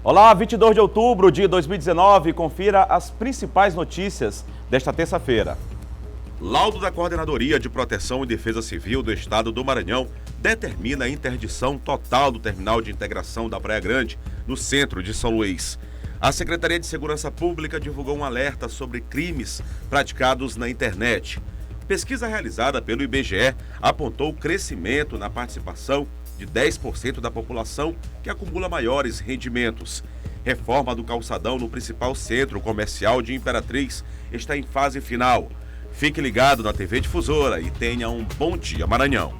Olá, 22 de outubro de 2019, confira as principais notícias desta terça-feira. Laudo da Coordenadoria de Proteção e Defesa Civil do Estado do Maranhão determina a interdição total do terminal de integração da Praia Grande, no centro de São Luís. A Secretaria de Segurança Pública divulgou um alerta sobre crimes praticados na internet. Pesquisa realizada pelo IBGE apontou crescimento na participação de 10% da população que acumula maiores rendimentos. Reforma do calçadão no principal centro comercial de Imperatriz está em fase final. Fique ligado na TV Difusora e tenha um bom dia, Maranhão.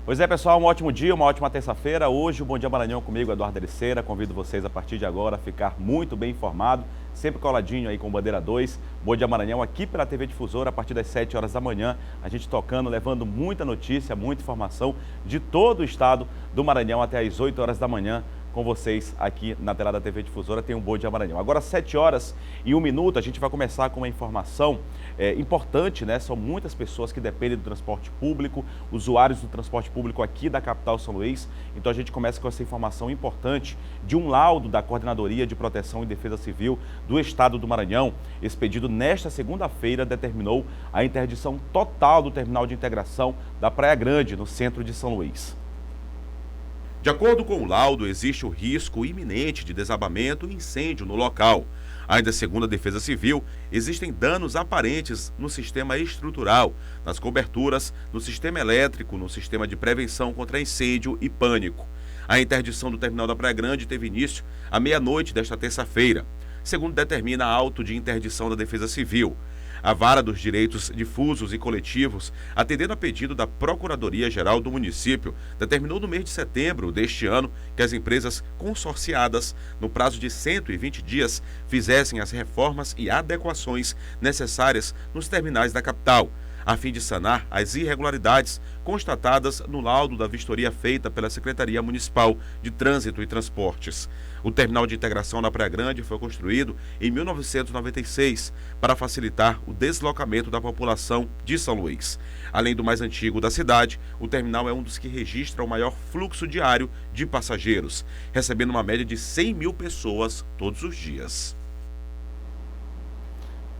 Pois é, pessoal, um ótimo dia, uma ótima terça-feira. Hoje o Bom Dia Maranhão comigo, Eduardo Ericeira. Convido vocês a partir de agora a ficar muito bem informado, sempre coladinho aí com o Bandeira 2. Bom Dia Maranhão aqui pela TV Difusora a partir das 7 horas da manhã. A gente tocando, levando muita notícia, muita informação de todo o estado do Maranhão até as 8 horas da manhã. Com vocês aqui na tela da TV Difusora, tem um Bom Dia Maranhão. Agora, 7 horas e 1 minuto, a gente vai começar com uma informação importante, né? São muitas pessoas que dependem do transporte público, usuários do transporte público aqui da capital São Luís. Então, a gente começa com essa informação importante de um laudo da Coordenadoria de Proteção e Defesa Civil do Estado do Maranhão. Expedido nesta segunda-feira, determinou a interdição total do terminal de integração da Praia Grande, no centro de São Luís. De acordo com o laudo, existe o risco iminente de desabamento e incêndio no local. Ainda segundo a Defesa Civil, existem danos aparentes no sistema estrutural, nas coberturas, no sistema elétrico, no sistema de prevenção contra incêndio e pânico. A interdição do terminal da Praia Grande teve início à meia-noite desta terça-feira, segundo determina a auto de interdição da Defesa Civil. A Vara dos Direitos Difusos e Coletivos, atendendo a pedido da Procuradoria-Geral do município, determinou no mês de setembro deste ano que as empresas consorciadas, no prazo de 120 dias, fizessem as reformas e adequações necessárias nos terminais da capital, a fim de sanar as irregularidades constatadas no laudo da vistoria feita pela Secretaria Municipal de Trânsito e Transportes. O terminal de integração na Praia Grande foi construído em 1996 para facilitar o deslocamento da população de São Luís. Além do mais antigo da cidade, o terminal é um dos que registra o maior fluxo diário de passageiros, recebendo uma média de 100 mil pessoas todos os dias.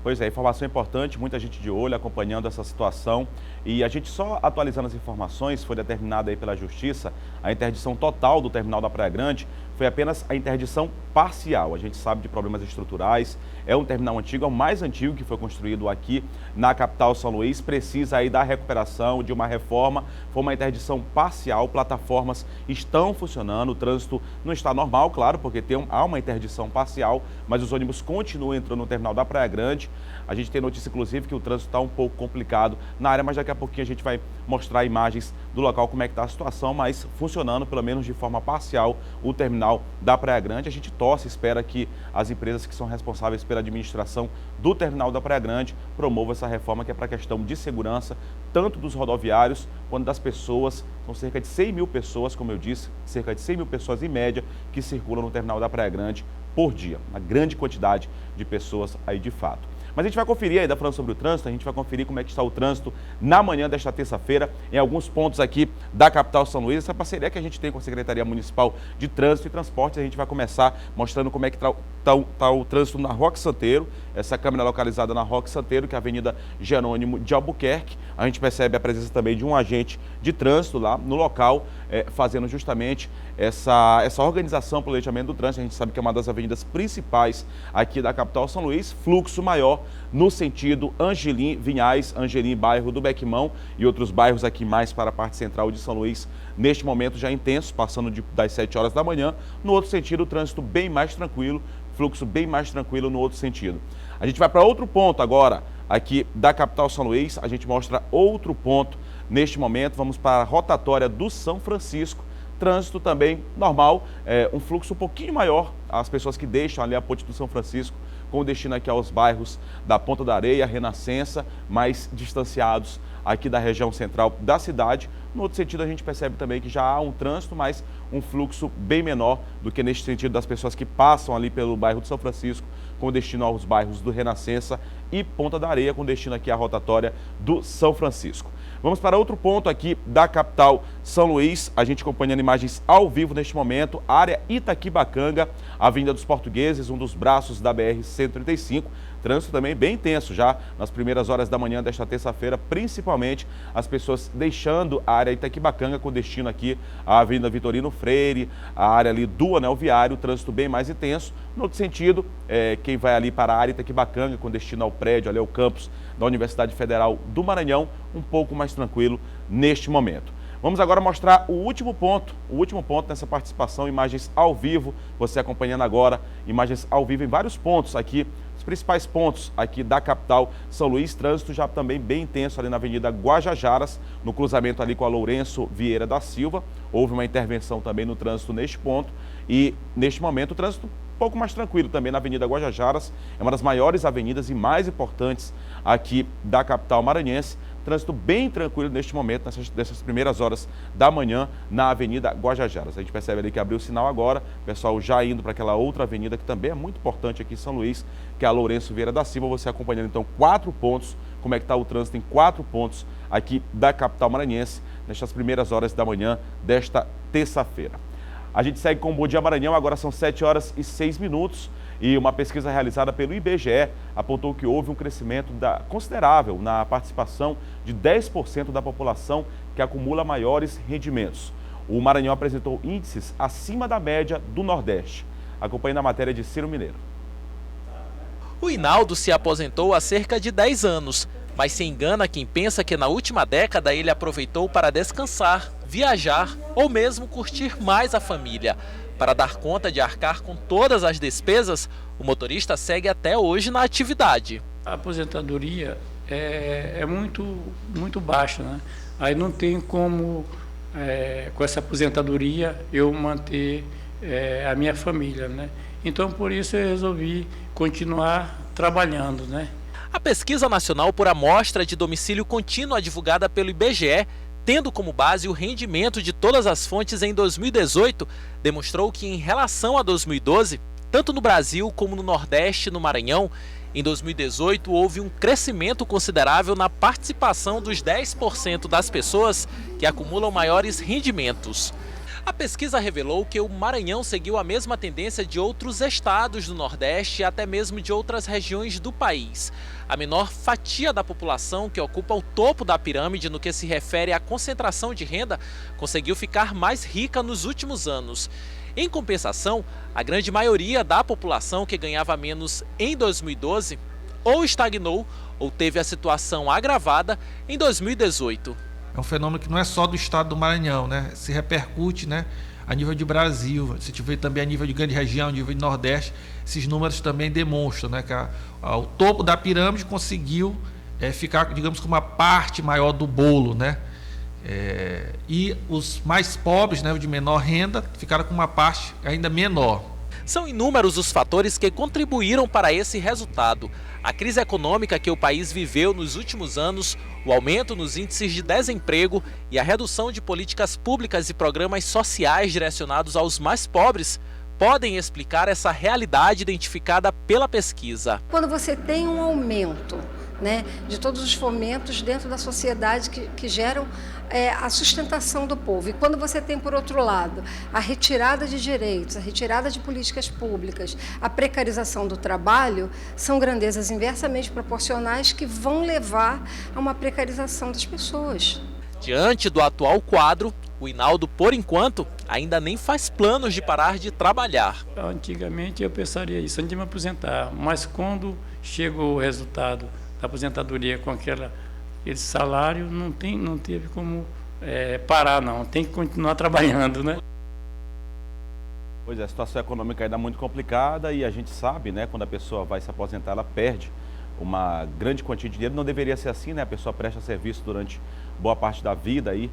Pois é, informação importante, muita gente de olho acompanhando essa situação e a gente só atualizando as informações, foi determinada aí pela Justiça a interdição total do terminal da Praia Grande, foi apenas a interdição parcial. A gente sabe de problemas estruturais, é um terminal antigo, é o mais antigo que foi construído aqui na capital São Luís, precisa aí da recuperação, de uma reforma, foi uma interdição parcial, plataformas estão funcionando, o trânsito não está normal, claro, porque há uma interdição parcial, mas os ônibus continuam entrando no terminal da Praia Grande. A gente tem notícia, inclusive, que o trânsito está um pouco complicado na área, mas daqui a pouquinho a gente vai mostrar imagens do local, como é que está a situação, mas funcionando, pelo menos de forma parcial, o terminal da Praia Grande. A gente torce, espera que as empresas que são responsáveis pela administração do terminal da Praia Grande promovam essa reforma, que é para questão de segurança, tanto dos rodoviários quanto das pessoas. São cerca de 100 mil pessoas, como eu disse, cerca de 100 mil pessoas em média que circulam no terminal da Praia Grande por dia. Uma grande quantidade de pessoas aí de fato. Mas a gente vai conferir, ainda falando sobre o trânsito, a gente vai conferir como é que está o trânsito na manhã desta terça-feira, em alguns pontos aqui da capital São Luís. Essa parceria que a gente tem com a Secretaria Municipal de Trânsito e Transportes, a gente vai começar mostrando como é que está o trânsito na Roque Santeiro, essa câmera localizada na Roque Santeiro, que é a Avenida Jerônimo de Albuquerque. A gente percebe a presença também de um agente de trânsito lá no local, fazendo justamente essa organização, planejamento do trânsito. A gente sabe que é uma das avenidas principais aqui da capital São Luís, fluxo maior no sentido Angelim, Vinhais, Angelim, bairro do Bequimão e outros bairros aqui mais para a parte central de São Luís, neste momento já intenso, passando das 7 horas da manhã. No outro sentido, o trânsito bem mais tranquilo, fluxo bem mais tranquilo no outro sentido. A gente vai para outro ponto agora, aqui da capital São Luís, a gente mostra outro ponto neste momento. Vamos para a rotatória do São Francisco, trânsito também normal, um fluxo um pouquinho maior, as pessoas que deixam ali a ponte do São Francisco, com destino aqui aos bairros da Ponta da Areia, Renascença, mais distanciados aqui da região central da cidade. No outro sentido, a gente percebe também que já há um trânsito, mas um fluxo bem menor do que neste sentido das pessoas que passam ali pelo bairro de São Francisco com destino aos bairros do Renascença e Ponta da Areia, com destino aqui à rotatória do São Francisco. Vamos para outro ponto aqui da capital São Luís, a gente acompanhando imagens ao vivo neste momento, área Itaquibacanga, Avenida dos Portugueses, um dos braços da BR-135, trânsito também bem intenso já nas primeiras horas da manhã desta terça-feira, principalmente as pessoas deixando a área Itaquibacanga com destino aqui à Avenida Vitorino Freire, a área ali do Anel Viário, trânsito bem mais intenso. No outro sentido, quem vai ali para a área Itaquibacanga com destino ao prédio, ali ao campus da Universidade Federal do Maranhão, um pouco mais tranquilo neste momento. Vamos agora mostrar o último ponto nessa participação, imagens ao vivo, você acompanhando agora, imagens ao vivo em vários pontos aqui, os principais pontos aqui da capital São Luís, trânsito já também bem intenso ali na Avenida Guajajaras, no cruzamento ali com a Lourenço Vieira da Silva, houve uma intervenção também no trânsito neste ponto e neste momento o trânsito um pouco mais tranquilo também na Avenida Guajajaras, é uma das maiores avenidas e mais importantes aqui da capital maranhense. Trânsito bem tranquilo neste momento, nessas primeiras horas da manhã na Avenida Guajajaras. A gente percebe ali que abriu o sinal agora, o pessoal já indo para aquela outra avenida que também é muito importante aqui em São Luís, que é a Lourenço Vieira da Silva. Você acompanhando então 4 pontos, como é que está o trânsito em 4 pontos aqui da capital maranhense, nestas primeiras horas da manhã desta terça-feira. A gente segue com o Bom Dia Maranhão, agora são 7 horas e 6 minutos e uma pesquisa realizada pelo IBGE apontou que houve um crescimento considerável na participação de 10% da população que acumula maiores rendimentos. O Maranhão apresentou índices acima da média do Nordeste. Acompanhe na matéria de Ciro Mineiro. O Hinaldo se aposentou há cerca de 10 anos, mas se engana quem pensa que na última década ele aproveitou para descansar, viajar ou mesmo curtir mais a família. Para dar conta de arcar com todas as despesas, o motorista segue até hoje na atividade. A aposentadoria é muito baixa, né? Aí não tem como, com essa aposentadoria, eu manter a minha família, né? Então, por isso eu resolvi continuar trabalhando, né? A Pesquisa Nacional por Amostra de Domicílio Contínuo divulgada pelo IBGE, tendo como base o rendimento de todas as fontes em 2018, demonstrou que em relação a 2012, tanto no Brasil como no Nordeste e no Maranhão, em 2018 houve um crescimento considerável na participação dos 10% das pessoas que acumulam maiores rendimentos. A pesquisa revelou que o Maranhão seguiu a mesma tendência de outros estados do Nordeste e até mesmo de outras regiões do país. A menor fatia da população que ocupa o topo da pirâmide no que se refere à concentração de renda conseguiu ficar mais rica nos últimos anos. Em compensação, a grande maioria da população que ganhava menos em 2012 ou estagnou ou teve a situação agravada em 2018. É um fenômeno que não é só do estado do Maranhão, né? Se repercute, né, a nível de Brasil. Se tiver também a nível de grande região, a nível de Nordeste, esses números também demonstram, né, que o topo da pirâmide conseguiu ficar, digamos, com uma parte maior do bolo, né? E os mais pobres, né, de menor renda, ficaram com uma parte ainda menor. São inúmeros os fatores que contribuíram para esse resultado. A crise econômica que o país viveu nos últimos anos, o aumento nos índices de desemprego e a redução de políticas públicas e programas sociais direcionados aos mais pobres podem explicar essa realidade identificada pela pesquisa. Quando você tem um aumento, né, de todos os fomentos dentro da sociedade que geram a sustentação do povo. E quando você tem, por outro lado, a retirada de direitos, a retirada de políticas públicas, a precarização do trabalho, são grandezas inversamente proporcionais que vão levar a uma precarização das pessoas. Diante do atual quadro, o Hinaldo, por enquanto, ainda nem faz planos de parar de trabalhar. Antigamente eu pensaria isso, antes de me aposentar, mas quando chega o resultado da aposentadoria com aquele salário, não teve como parar, não. Tem que continuar trabalhando, né? Pois é, a situação econômica ainda é muito complicada e a gente sabe, né, quando a pessoa vai se aposentar, ela perde uma grande quantia de dinheiro. Não deveria ser assim, né? A pessoa presta serviço durante boa parte da vida aí,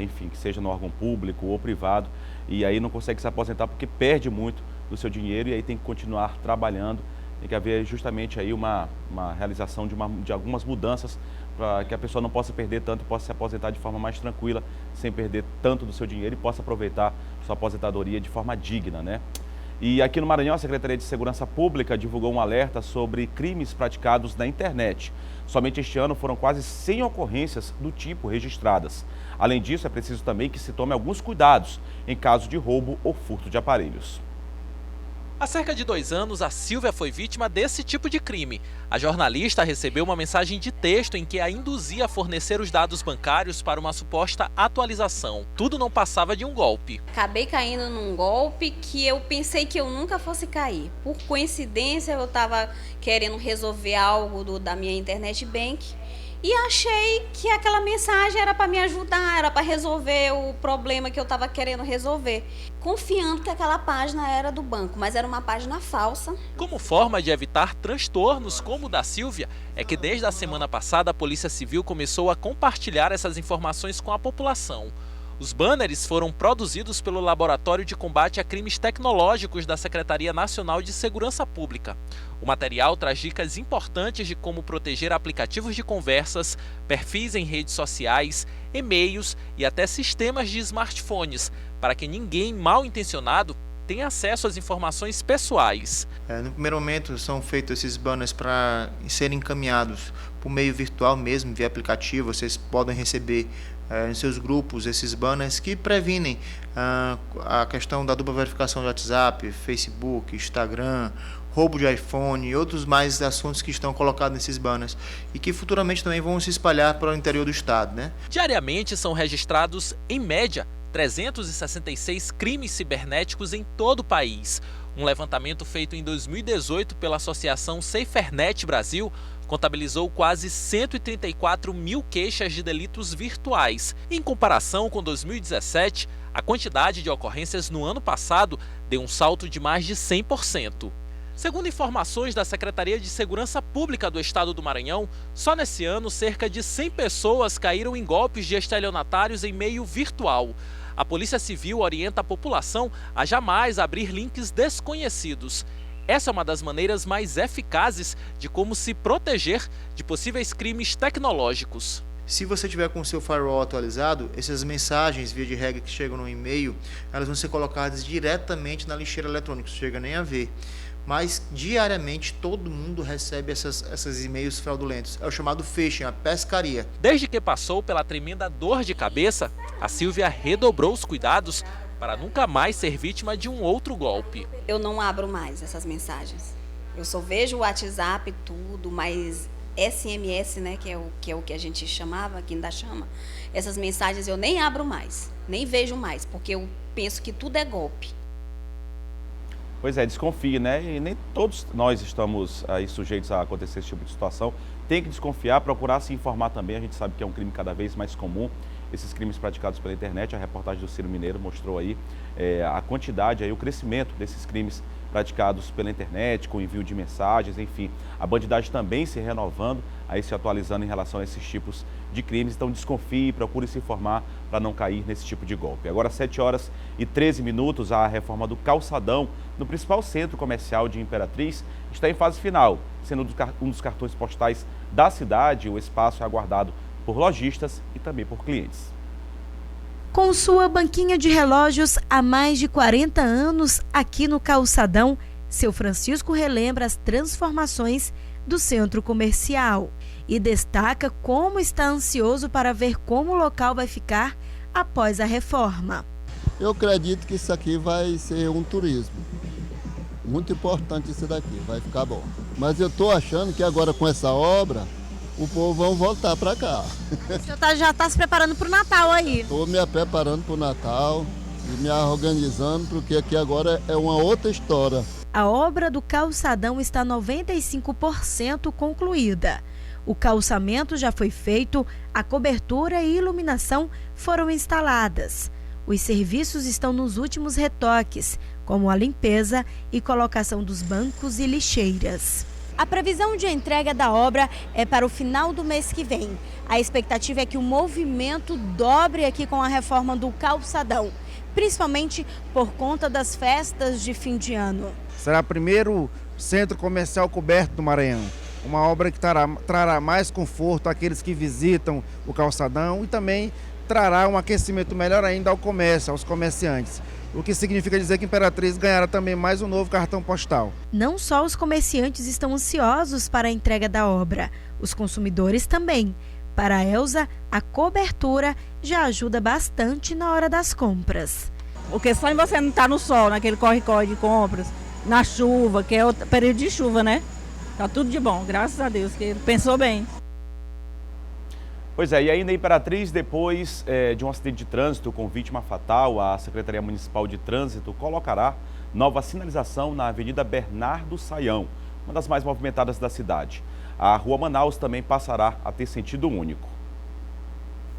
enfim, que seja no órgão público ou privado, e aí não consegue se aposentar porque perde muito do seu dinheiro e aí tem que continuar trabalhando. Tem que haver justamente aí uma realização de algumas mudanças para que a pessoa não possa perder tanto, possa se aposentar de forma mais tranquila, sem perder tanto do seu dinheiro e possa aproveitar sua aposentadoria de forma digna, né? E aqui no Maranhão, a Secretaria de Segurança Pública divulgou um alerta sobre crimes praticados na internet. Somente este ano foram quase 100 ocorrências do tipo registradas. Além disso, é preciso também que se tome alguns cuidados em caso de roubo ou furto de aparelhos. Há cerca de 2 anos, a Silvia foi vítima desse tipo de crime. A jornalista recebeu uma mensagem de texto em que a induzia a fornecer os dados bancários para uma suposta atualização. Tudo não passava de um golpe. Acabei caindo num golpe que eu pensei que eu nunca fosse cair. Por coincidência, eu estava querendo resolver algo da minha internet bank e achei que aquela mensagem era para me ajudar, era para resolver o problema que eu estava querendo resolver, confiando que aquela página era do banco, mas era uma página falsa. Como forma de evitar transtornos como o da Silvia, é que desde a semana passada a Polícia Civil começou a compartilhar essas informações com a população. Os banners foram produzidos pelo Laboratório de Combate a Crimes Tecnológicos da Secretaria Nacional de Segurança Pública. O material traz dicas importantes de como proteger aplicativos de conversas, perfis em redes sociais, e-mails e até sistemas de smartphones, para que ninguém mal intencionado tenha acesso às informações pessoais. No primeiro momento são feitos esses banners para serem encaminhados por meio virtual mesmo, via aplicativo. Vocês podem receber em seus grupos esses banners que previnem a questão da dupla verificação do WhatsApp, Facebook, Instagram, roubo de iPhone e outros mais assuntos que estão colocados nesses banners e que futuramente também vão se espalhar para o interior do estado, né? Diariamente são registrados, em média, 366 crimes cibernéticos em todo o país. Um levantamento feito em 2018 pela Associação SaferNet Brasil contabilizou quase 134 mil queixas de delitos virtuais. Em comparação com 2017, a quantidade de ocorrências no ano passado deu um salto de mais de 100%. Segundo informações da Secretaria de Segurança Pública do Estado do Maranhão, só nesse ano cerca de 100 pessoas caíram em golpes de estelionatários em meio virtual. A Polícia Civil orienta a população a jamais abrir links desconhecidos. Essa é uma das maneiras mais eficazes de como se proteger de possíveis crimes tecnológicos. Se você tiver com o seu firewall atualizado, essas mensagens, via de regra, que chegam no e-mail, elas vão ser colocadas diretamente na lixeira eletrônica, não chega nem a ver. Mas diariamente todo mundo recebe esses e-mails fraudulentos. É o chamado phishing, a pescaria. Desde que passou pela tremenda dor de cabeça, a Silvia redobrou os cuidados para nunca mais ser vítima de um outro golpe. Eu não abro mais essas mensagens. Eu só vejo o WhatsApp, tudo, mas SMS, né, que é o que a gente chamava, que ainda chama, essas mensagens eu nem abro mais, nem vejo mais, porque eu penso que tudo é golpe. Pois é, desconfie, né? E nem todos nós estamos aí sujeitos a acontecer esse tipo de situação. Tem que desconfiar, procurar se informar também. A gente sabe que é um crime cada vez mais comum, esses crimes praticados pela internet. A reportagem do Ciro Mineiro mostrou aí a quantidade, aí, o crescimento desses crimes praticados pela internet, com envio de mensagens, enfim. A bandidagem também se renovando, aí se atualizando em relação a esses tipos de crimes. Então desconfie e procure se informar para não cair nesse tipo de golpe. Agora, 7h13, a reforma do calçadão no principal centro comercial de Imperatriz está em fase final, sendo um dos cartões postais da cidade. O espaço é aguardado por lojistas e também por clientes. Com sua banquinha de relógios há mais de 40 anos aqui no calçadão, seu Francisco relembra as transformações do centro comercial e destaca como está ansioso para ver como o local vai ficar após a reforma. Eu acredito que isso aqui vai ser um turismo. Muito importante isso daqui, vai ficar bom. Mas eu estou achando que agora com essa obra, o povo vai voltar para cá. O senhor já está se preparando para o Natal aí? Estou me preparando para o Natal e me organizando, porque aqui agora é uma outra história. A obra do calçadão está 95% concluída. O calçamento já foi feito, a cobertura e iluminação foram instaladas. Os serviços estão nos últimos retoques, como a limpeza e colocação dos bancos e lixeiras. A previsão de entrega da obra é para o final do mês que vem. A expectativa é que o movimento dobre aqui com a reforma do calçadão, principalmente por conta das festas de fim de ano. Será o primeiro centro comercial coberto do Maranhão. Uma obra que trará mais conforto àqueles que visitam o calçadão e também trará um aquecimento melhor ainda ao comércio, aos comerciantes. o que significa dizer que Imperatriz ganhará também mais um novo cartão postal. Não só os comerciantes estão ansiosos para a entrega da obra, os consumidores também. Para a Elza, a cobertura já ajuda bastante na hora das compras. Porque só em você não estar no sol, naquele corre-corre de compras, na chuva, que é o período de chuva, né? Tá tudo de bom, graças a Deus, que ele pensou bem. Pois é, e ainda em Imperatriz, depois de um acidente de trânsito com vítima fatal, a Secretaria Municipal de Trânsito colocará nova sinalização na Avenida Bernardo Saião, uma das mais movimentadas da cidade. A Rua Manaus também passará a ter sentido único.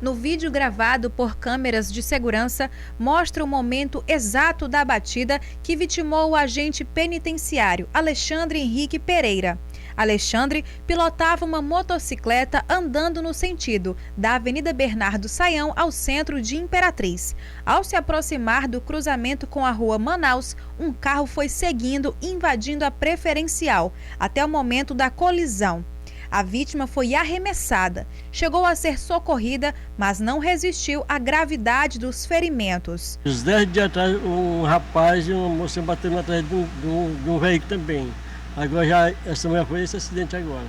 No vídeo gravado por câmeras de segurança, mostra o momento exato da batida que vitimou o agente penitenciário Alexandre Henrique Pereira. Alexandre pilotava uma motocicleta andando no sentido da Avenida Bernardo Saião ao centro de Imperatriz. Ao se aproximar do cruzamento com a Rua Manaus, um carro foi seguindo, invadindo a preferencial, até o momento da colisão. A vítima foi arremessada, chegou a ser socorrida, mas não resistiu à gravidade dos ferimentos. Uns 10 dias atrás, um rapaz e uma moça bateram atrás de um veículo também. Agora essa manhã foi esse acidente agora,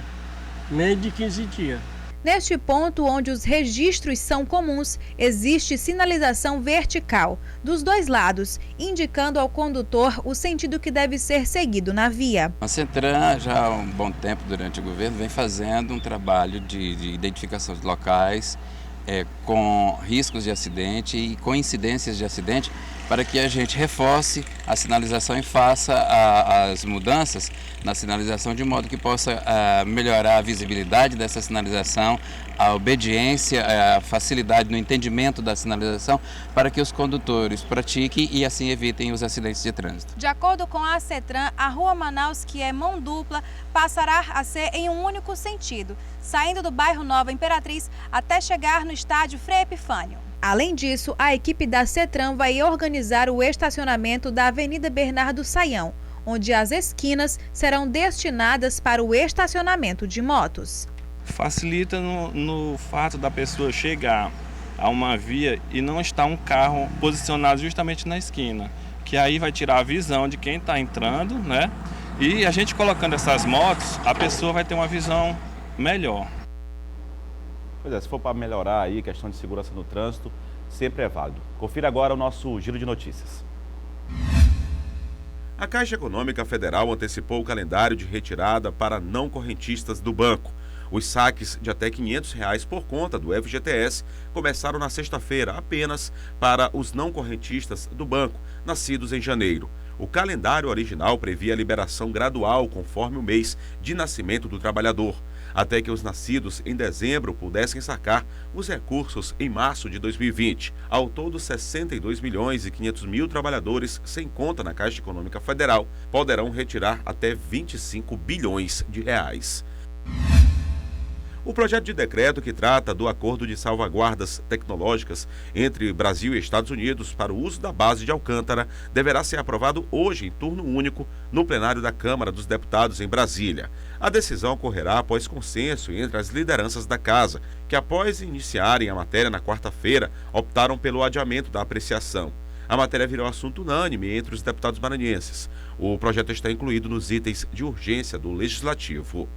menos de 15 dias. Neste ponto, onde os registros são comuns, existe sinalização vertical dos dois lados, indicando ao condutor o sentido que deve ser seguido na via. A CETRAN, já há um bom tempo durante o governo, vem fazendo um trabalho de identificação de locais com riscos de acidente e com incidências de acidente, para que a gente reforce a sinalização e faça as mudanças na sinalização de modo que possa melhorar a visibilidade dessa sinalização, a obediência, a facilidade no entendimento da sinalização, para que os condutores pratiquem e assim evitem os acidentes de trânsito. De acordo com a CETRAN, a Rua Manaus, que é mão dupla, passará a ser em um único sentido, saindo do bairro Nova Imperatriz até chegar no estádio Frei Epifânio. Além disso, a equipe da CETRAN vai organizar o estacionamento da Avenida Bernardo Saião, onde as esquinas serão destinadas para o estacionamento de motos. Facilita no fato da pessoa chegar a uma via e não estar um carro posicionado justamente na esquina, que aí vai tirar a visão de quem está entrando, né? E a gente colocando essas motos, a pessoa vai ter uma visão melhor. Pois é, se for para melhorar aí a questão de segurança no trânsito, sempre é válido. Confira agora o nosso giro de notícias. A Caixa Econômica Federal antecipou o calendário de retirada para não correntistas do banco. Os saques de até R$ 500 por conta do FGTS começaram na sexta-feira apenas para os não correntistas do banco, nascidos em janeiro. O calendário original previa a liberação gradual conforme o mês de nascimento do trabalhador, até que os nascidos em dezembro pudessem sacar os recursos em março de 2020. Ao todo, 62 milhões e 500 mil trabalhadores sem conta na Caixa Econômica Federal poderão retirar até 25 bilhões de reais. O projeto de decreto que trata do acordo de salvaguardas tecnológicas entre Brasil e Estados Unidos para o uso da base de Alcântara deverá ser aprovado hoje em turno único no plenário da Câmara dos Deputados em Brasília. A decisão ocorrerá após consenso entre as lideranças da Casa, que após iniciarem a matéria na quarta-feira, optaram pelo adiamento da apreciação. A matéria virou assunto unânime entre os deputados maranhenses. O projeto está incluído nos itens de urgência do Legislativo.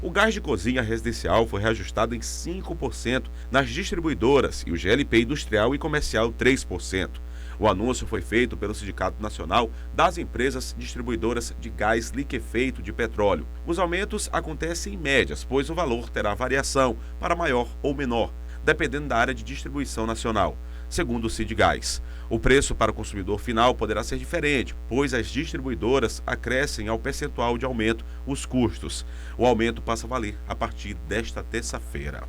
O gás de cozinha residencial foi reajustado em 5% nas distribuidoras e o GLP industrial e comercial 3%. O anúncio foi feito pelo Sindicato Nacional das Empresas Distribuidoras de Gás Liquefeito de Petróleo. Os aumentos acontecem em médias, pois o valor terá variação para maior ou menor, dependendo da área de distribuição nacional. Segundo o Sidgás, o preço para o consumidor final poderá ser diferente, pois as distribuidoras acrescem ao percentual de aumento os custos. O aumento passa a valer a partir desta terça-feira.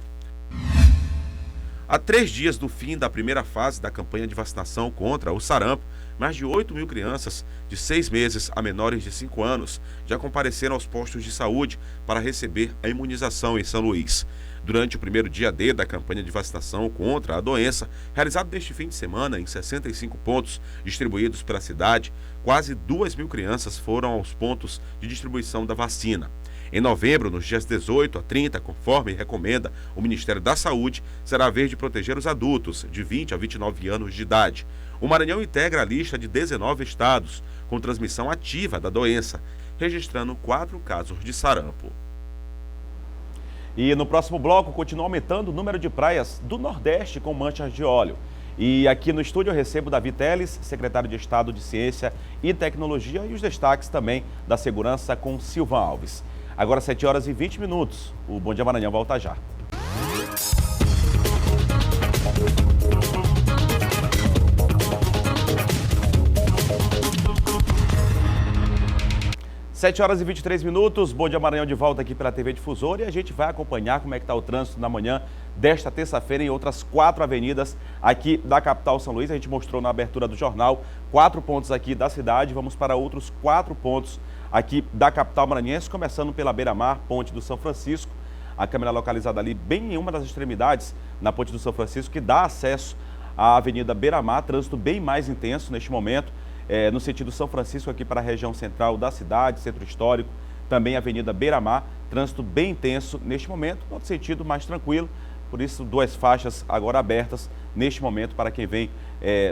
Há 3 dias do fim da primeira fase da campanha de vacinação contra o sarampo, mais de 8 mil crianças de 6 meses a menores de 5 anos já compareceram aos postos de saúde para receber a imunização em São Luís. Durante o primeiro dia D da campanha de vacinação contra a doença, realizado neste fim de semana em 65 pontos distribuídos pela cidade, quase 2 mil crianças foram aos pontos de distribuição da vacina. Em novembro, nos dias 18 a 30, conforme recomenda o Ministério da Saúde, será a vez de proteger os adultos de 20 a 29 anos de idade. O Maranhão integra a lista de 19 estados com transmissão ativa da doença, registrando 4 casos de sarampo. E no próximo bloco, continua aumentando o número de praias do Nordeste com manchas de óleo. E aqui no estúdio eu recebo Davi Teles, secretário de Estado de Ciência e Tecnologia, e os destaques também da segurança com Silvan Alves. Agora 7 horas e 20 minutos. O Bom Dia Maranhão volta já. Sete horas e 23 minutos, Bom Dia Maranhão de volta aqui pela TV Difusora e a gente vai acompanhar como é que está o trânsito na manhã desta terça-feira em outras 4 avenidas aqui da capital São Luís. A gente mostrou na abertura do jornal 4 pontos aqui da cidade, vamos para outros 4 pontos aqui da capital maranhense, começando pela Beira-Mar, Ponte do São Francisco. A câmera localizada ali bem em uma das extremidades, na Ponte do São Francisco, que dá acesso à Avenida Beira-Mar, trânsito bem mais intenso neste momento. No sentido São Francisco, aqui para a região central da cidade, centro histórico, também a Avenida Beira-Mar, trânsito bem intenso neste momento, no outro sentido mais tranquilo, por isso 2 faixas agora abertas neste momento para quem vem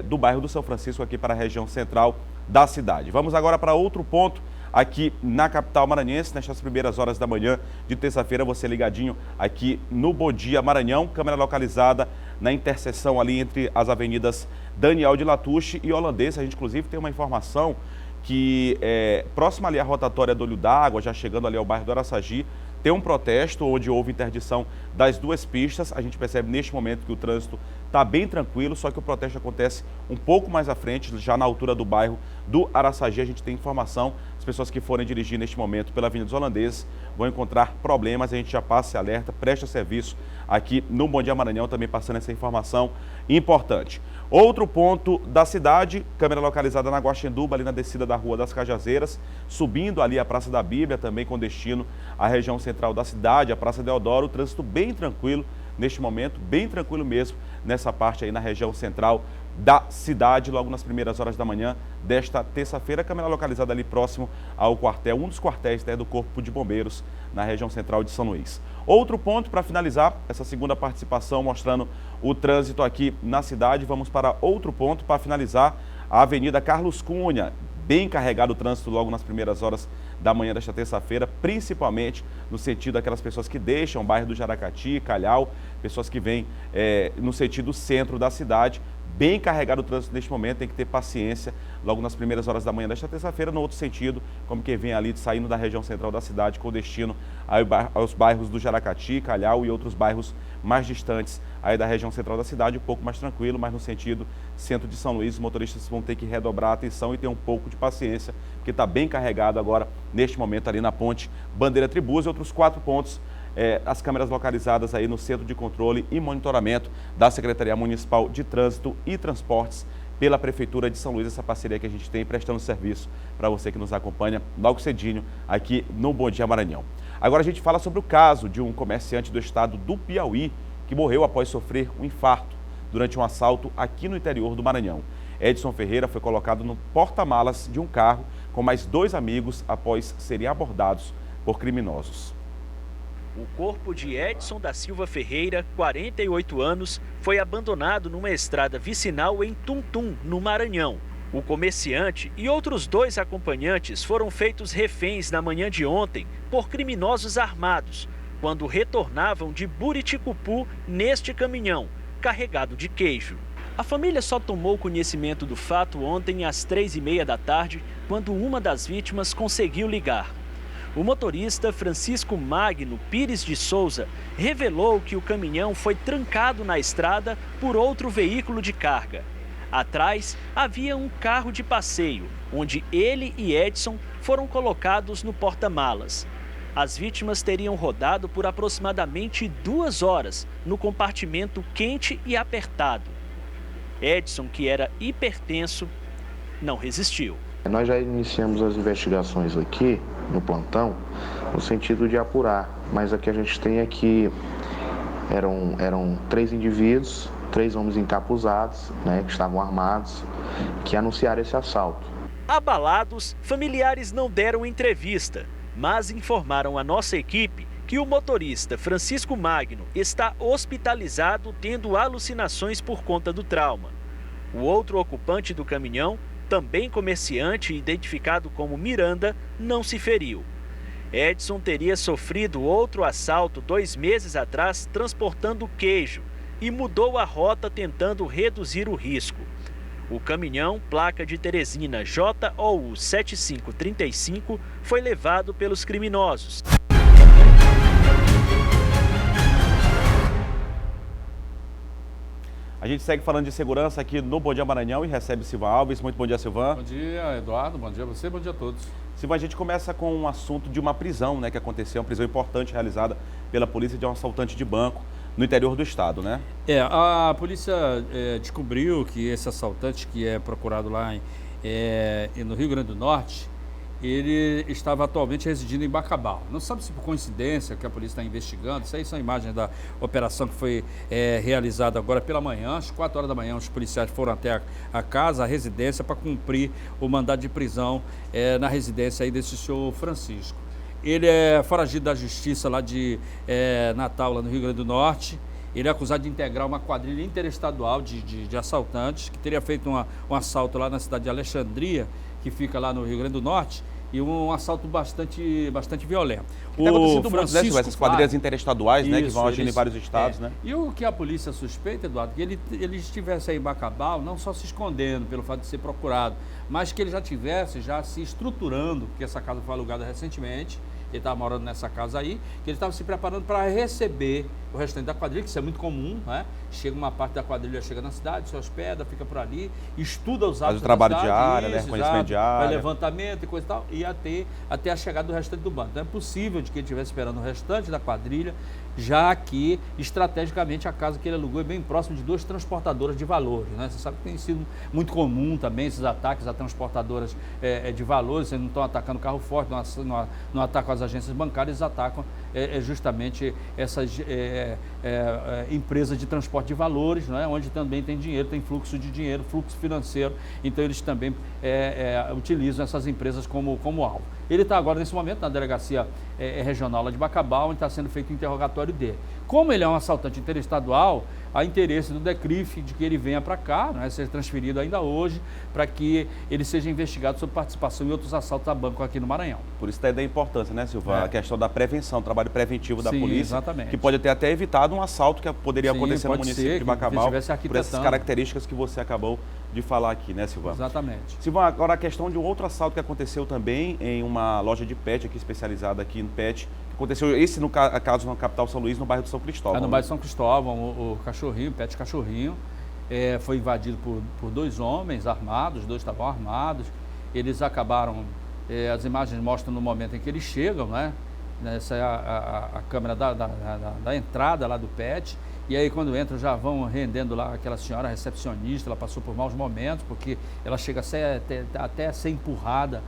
do bairro do São Francisco aqui para a região central da cidade. Vamos agora para outro ponto aqui na capital maranhense, nestas primeiras horas da manhã de terça-feira, você ligadinho aqui no Bom Dia Maranhão, câmera localizada na interseção ali entre as avenidas Daniel de Latouche e Holandês. A gente inclusive tem uma informação que próxima ali à rotatória do Olho d'Água, já chegando ali ao bairro do Araçagi, tem um protesto onde houve interdição das 2 pistas. A gente percebe neste momento que o trânsito está bem tranquilo, só que o protesto acontece um pouco mais à frente, já na altura do bairro do Araçagi. A gente tem informação, as pessoas que forem dirigir neste momento pela Avenida dos Holandeses vão encontrar problemas, a gente já passa esse alerta, presta serviço aqui no Bom Dia Maranhão, também passando essa informação importante. Outro ponto da cidade, câmera localizada na Guaxinduba, ali na descida da Rua das Cajazeiras, subindo ali a Praça da Bíblia, também com destino à região central da cidade, a Praça Deodoro, trânsito bem tranquilo neste momento, bem tranquilo mesmo nessa parte aí na região central da cidade, logo nas primeiras horas da manhã desta terça-feira. Câmera localizada ali próximo ao quartel, um dos quartéis do Corpo de Bombeiros na região central de São Luís. Outro ponto para finalizar essa segunda participação mostrando o trânsito aqui na cidade, vamos para outro ponto para finalizar, a Avenida Carlos Cunha, bem carregado o trânsito logo nas primeiras horas da manhã desta terça-feira, principalmente no sentido daquelas pessoas que deixam o bairro do Jaracati, Calhau, pessoas que vêm no sentido centro da cidade. Bem carregado o trânsito neste momento, tem que ter paciência logo nas primeiras horas da manhã desta terça-feira, no outro sentido, como quem vem ali saindo da região central da cidade com destino aos bairros do Jaracati, Calhau e outros bairros mais distantes aí da região central da cidade, um pouco mais tranquilo, mas no sentido centro de São Luís, os motoristas vão ter que redobrar a atenção e ter um pouco de paciência, porque está bem carregado agora, neste momento, ali na ponte Bandeira Tribus e outros 4 pontos. As câmeras localizadas aí no Centro de Controle e Monitoramento da Secretaria Municipal de Trânsito e Transportes pela Prefeitura de São Luís, essa parceria que a gente tem prestando serviço para você que nos acompanha logo cedinho aqui no Bom Dia Maranhão. Agora a gente fala sobre o caso de um comerciante do estado do Piauí que morreu após sofrer um infarto durante um assalto aqui no interior do Maranhão. Edson Ferreira foi colocado no porta-malas de um carro com mais 2 amigos após serem abordados por criminosos. O corpo de Edson da Silva Ferreira, 48 anos, foi abandonado numa estrada vicinal em Tuntum, no Maranhão. O comerciante e outros 2 acompanhantes foram feitos reféns na manhã de ontem por criminosos armados, quando retornavam de Buriticupu neste caminhão, carregado de queijo. A família só tomou conhecimento do fato ontem às 3h30 da tarde, quando uma das vítimas conseguiu ligar. O motorista Francisco Magno Pires de Souza revelou que o caminhão foi trancado na estrada por outro veículo de carga. Atrás havia um carro de passeio, onde ele e Edson foram colocados no porta-malas. As vítimas teriam rodado por aproximadamente 2 horas no compartimento quente e apertado. Edson, que era hipertenso, não resistiu. Nós já iniciamos as investigações aqui no plantão, no sentido de apurar, mas aqui a gente tem aqui, eram 3 indivíduos, 3 homens encapuzados, que estavam armados, que anunciaram esse assalto. Abalados, familiares não deram entrevista, mas informaram a nossa equipe que o motorista Francisco Magno está hospitalizado tendo alucinações por conta do trauma. O outro ocupante do caminhão, também comerciante identificado como Miranda, não se feriu. Edson teria sofrido outro assalto 2 meses atrás transportando queijo e mudou a rota tentando reduzir o risco. O caminhão, placa de Teresina JOU 7535, foi levado pelos criminosos. A gente segue falando de segurança aqui no Bom Dia Maranhão e recebe Silvan Alves. Muito bom dia, Silvan. Bom dia, Eduardo. Bom dia a você, bom dia a todos. Silvan, a gente começa com um assunto de uma prisão, né, que aconteceu, uma prisão importante realizada pela polícia de um assaltante de banco no interior do estado, né? A polícia descobriu que esse assaltante, que é procurado lá no Rio Grande do Norte, ele estava atualmente residindo em Bacabal. Não sabe se por coincidência que a polícia está investigando. Isso aí são imagens da operação que foi realizada agora pela manhã. Às 4 horas da manhã, os policiais foram até a casa, a residência, para cumprir o mandado de prisão na residência aí desse senhor Francisco. Ele é foragido da justiça lá de Natal, lá no Rio Grande do Norte. Ele é acusado de integrar uma quadrilha interestadual de assaltantes, que teria feito um assalto lá na cidade de Alexandria, que fica lá no Rio Grande do Norte, e um assalto bastante violento. Tem acontecido muito, né, essas quadrilhas interestaduais, né, que vão agindo em vários estados, né? E o que a polícia suspeita, Eduardo, que ele estivesse aí em Bacabal, não só se escondendo pelo fato de ser procurado, mas que ele já estivesse se estruturando, porque essa casa foi alugada recentemente, ele estava morando nessa casa aí, que ele estava se preparando para receber o restante da quadrilha, que isso é muito comum, né? Chega uma parte da quadrilha, chega na cidade, se hospeda, fica por ali, estuda os hábitos faz o trabalho da cidade, diário, né? Reconhecimento diário, vai levantamento e coisa e tal, e até a chegada do restante do bando. Então é possível de que ele estivesse esperando o restante da quadrilha, já que estrategicamente a casa que ele alugou é bem próximo de 2 transportadoras de valores, né? Você sabe que tem sido muito comum também esses ataques a transportadoras de valores. Eles não estão atacando carro forte, não atacam as agências bancárias, eles atacam justamente essas empresas de transporte de valores, né? Onde também tem dinheiro, tem fluxo de dinheiro, fluxo financeiro, então eles também utilizam essas empresas como alvo. Ele está agora, nesse momento, na delegacia regional lá de Bacabal, onde está sendo feito o interrogatório dele. Como ele é um assaltante interestadual, há interesse do DECRIF de que ele venha para cá, né, seja transferido ainda hoje, para que ele seja investigado sobre participação em outros assaltos a banco aqui no Maranhão. Por isso daí da importância, né, Silva? A questão da prevenção, o trabalho preventivo da polícia, exatamente, que pode ter até evitado um assalto que poderia acontecer no município de Bacabal, por essas características que você acabou de falar aqui, né, Silvana? Exatamente. Silvana, agora a questão de um outro assalto que aconteceu também em uma loja de pet aqui, especializada aqui no pet. Aconteceu esse, no caso, na capital São Luís, no bairro de São Cristóvão. No bairro de São Cristóvão, o cachorrinho, o pet cachorrinho, foi invadido por 2 homens armados, 2 estavam armados. Eles acabaram, as imagens mostram no momento em que eles chegam, né? Essa é a câmera da entrada lá do pet. E aí quando entram já vão rendendo lá aquela senhora recepcionista, ela passou por maus momentos, porque ela chega até a ser empurrada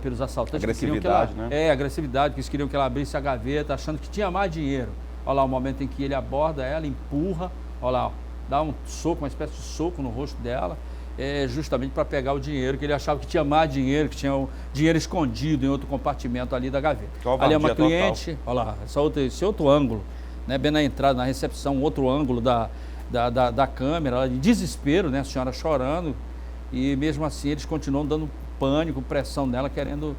pelos assaltantes. Agressividade, né? Agressividade, que eles queriam que ela abrisse a gaveta, achando que tinha mais dinheiro. Olha lá o momento em que ele aborda ela, empurra, olha lá, dá um soco, uma espécie de soco no rosto dela, justamente para pegar o dinheiro, que ele achava que tinha mais dinheiro, que tinha o dinheiro escondido em outro compartimento ali da gaveta. Ali é uma cliente, olha lá, esse outro ângulo, né, bem na entrada, na recepção, outro ângulo da câmera, de desespero, né, a senhora chorando, e mesmo assim eles continuam dando pânico, pressão nela, querendo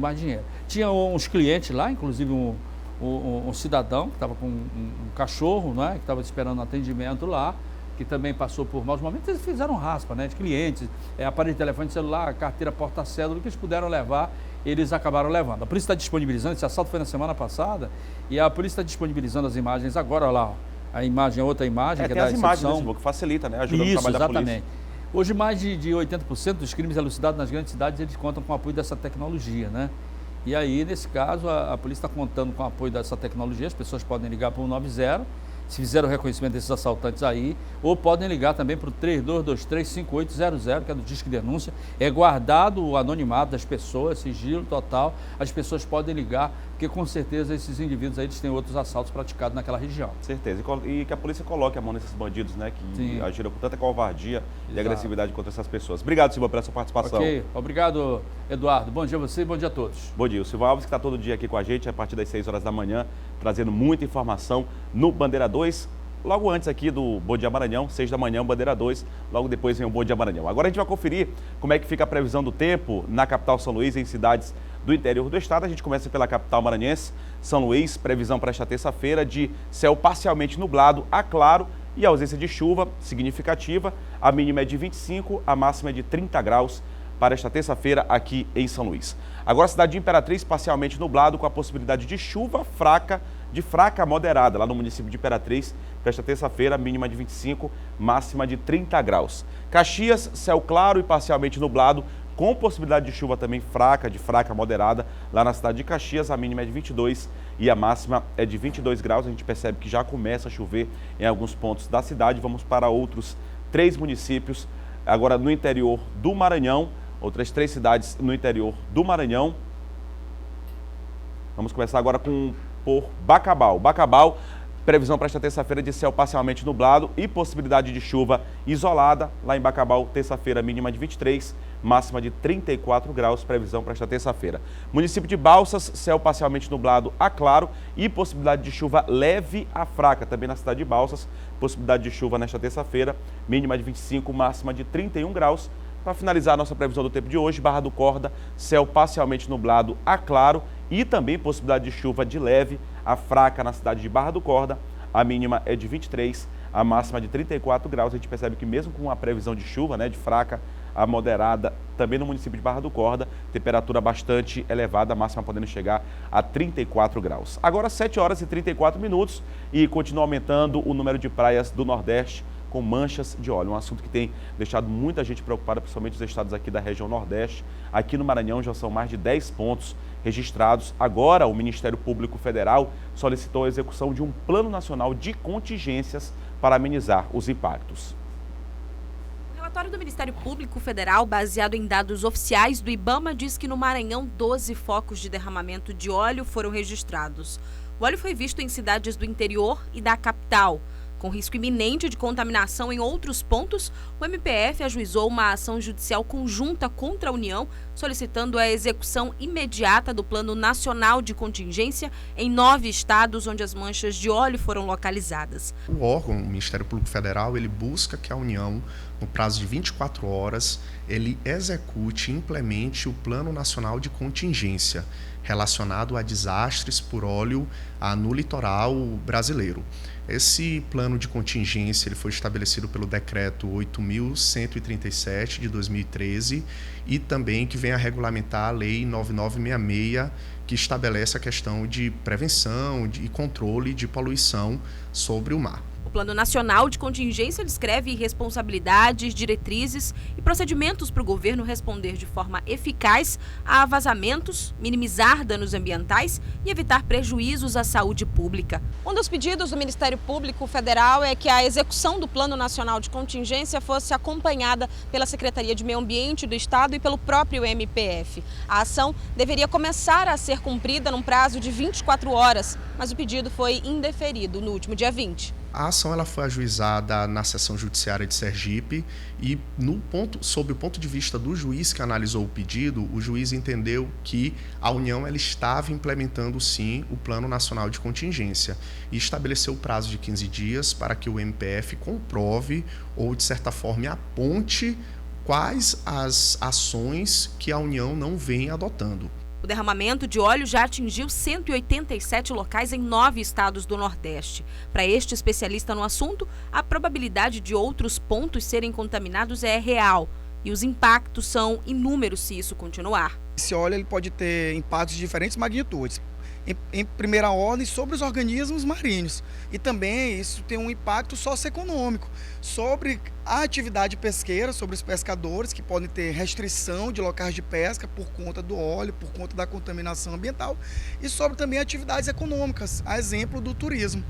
mais dinheiro. Tinha uns clientes lá, inclusive um cidadão que estava com um cachorro, né, que estava esperando atendimento lá, que também passou por maus momentos. Eles fizeram raspa, né, de clientes, aparelho de telefone celular, carteira porta-cédula, que eles puderam levar, eles acabaram levando. A polícia está disponibilizando, esse assalto foi na semana passada, e a polícia está disponibilizando as imagens agora, olha lá, a imagem, outra imagem, que é da recepção. Tem as imagens, que facilita, né, ajuda no trabalho da polícia. Hoje, mais de 80% dos crimes elucidados nas grandes cidades, eles contam com o apoio dessa tecnologia, né? E aí, nesse caso, a polícia está contando com o apoio dessa tecnologia, as pessoas podem ligar para o 190, se fizeram o reconhecimento desses assaltantes aí, ou podem ligar também para o 3223-5800, que é do Disque Denúncia. É guardado o anonimato das pessoas, sigilo total, as pessoas podem ligar, porque com certeza esses indivíduos aí eles têm outros assaltos praticados naquela região. Certeza, e que a polícia coloque a mão nesses bandidos, né, que agiram com tanta covardia e agressividade contra essas pessoas. Obrigado, Silva, pela sua participação. Ok, obrigado, Eduardo. Bom dia a você e bom dia a todos. Bom dia, o Silva Alves, que está todo dia aqui com a gente, a partir das 6 horas da manhã, trazendo muita informação no Bandeira 2. logo antes aqui do Bom Dia Maranhão, 6 da manhã, Bandeira 2, logo depois vem o Bom Dia Maranhão. Agora a gente vai conferir como é que fica a previsão do tempo na capital São Luís e em cidades do interior do estado. A gente começa pela capital maranhense, São Luís, previsão para esta terça-feira de céu parcialmente nublado a claro e ausência de chuva significativa. A mínima é de 25, a máxima é de 30 graus para esta terça-feira aqui em São Luís. Agora a cidade de Imperatriz parcialmente nublado com a possibilidade de chuva fraca a moderada lá no município de Imperatriz para esta terça-feira, mínima de 25, máxima de 30 graus. Caxias, céu claro e parcialmente nublado com possibilidade de chuva também fraca a moderada lá na cidade de Caxias, a mínima é de 22 e a máxima é de 22 graus. A gente percebe que já começa a chover em alguns pontos da cidade. Vamos para outros 3 municípios agora no interior do Maranhão. Outras 3 cidades no interior do Maranhão. Vamos começar agora por Bacabal. Bacabal, previsão para esta terça-feira de céu parcialmente nublado e possibilidade de chuva isolada. Lá em Bacabal, terça-feira mínima de 23, máxima de 34 graus, previsão para esta terça-feira. Município de Balsas, céu parcialmente nublado a claro e possibilidade de chuva leve a fraca. Também na cidade de Balsas, possibilidade de chuva nesta terça-feira, mínima de 25, máxima de 31 graus. Para finalizar a nossa previsão do tempo de hoje, Barra do Corda, céu parcialmente nublado a claro e também possibilidade de chuva de leve a fraca na cidade de Barra do Corda. A mínima é de 23, a máxima de 34 graus. A gente percebe que mesmo com a previsão de chuva, de fraca a moderada, também no município de Barra do Corda, temperatura bastante elevada, a máxima podendo chegar a 34 graus. Agora 7 horas e 34 minutos e continua aumentando o número de praias do Nordeste com manchas de óleo, um assunto que tem deixado muita gente preocupada, principalmente os estados aqui da região Nordeste. Aqui no Maranhão já são mais de 10 pontos registrados. Agora o Ministério Público Federal solicitou a execução de um plano nacional de contingências para amenizar os impactos. O relatório do Ministério Público Federal, baseado em dados oficiais do IBAMA, diz que no Maranhão 12 focos de derramamento de óleo foram registrados. O óleo foi visto em cidades do interior e da capital. Com risco iminente de contaminação em outros pontos, o MPF ajuizou uma ação judicial conjunta contra a União, solicitando a execução imediata do Plano Nacional de Contingência em 9 estados onde as manchas de óleo foram localizadas. O órgão, o Ministério Público Federal, ele busca que a União, no prazo de 24 horas, ele execute e implemente o Plano Nacional de Contingência relacionado a desastres por óleo no litoral brasileiro. Esse plano de contingência ele foi estabelecido pelo Decreto 8.137 de 2013 e também que vem a regulamentar a Lei 9966, que estabelece a questão de prevenção e controle de poluição sobre o mar. O Plano Nacional de Contingência descreve responsabilidades, diretrizes e procedimentos para o governo responder de forma eficaz a vazamentos, minimizar danos ambientais e evitar prejuízos à saúde pública. Um dos pedidos do Ministério Público Federal é que a execução do Plano Nacional de Contingência fosse acompanhada pela Secretaria de Meio Ambiente do Estado e pelo próprio MPF. A ação deveria começar a ser cumprida num prazo de 24 horas, mas o pedido foi indeferido no último dia 20. A ação ela foi ajuizada na Seção Judiciária de Sergipe e, sob o ponto de vista do juiz que analisou o pedido, o juiz entendeu que a União ela estava implementando, sim, o Plano Nacional de Contingência e estabeleceu o prazo de 15 dias para que o MPF comprove ou, de certa forma, aponte quais as ações que a União não vem adotando. O derramamento de óleo já atingiu 187 locais em 9 estados do Nordeste. Para este especialista no assunto, a probabilidade de outros pontos serem contaminados é real e os impactos são inúmeros se isso continuar. Esse óleo ele pode ter impactos de diferentes magnitudes. Em primeira ordem, sobre os organismos marinhos. E também isso tem um impacto socioeconômico sobre a atividade pesqueira, sobre os pescadores que podem ter restrição de locais de pesca por conta do óleo, por conta da contaminação ambiental e sobre também atividades econômicas, a exemplo do turismo.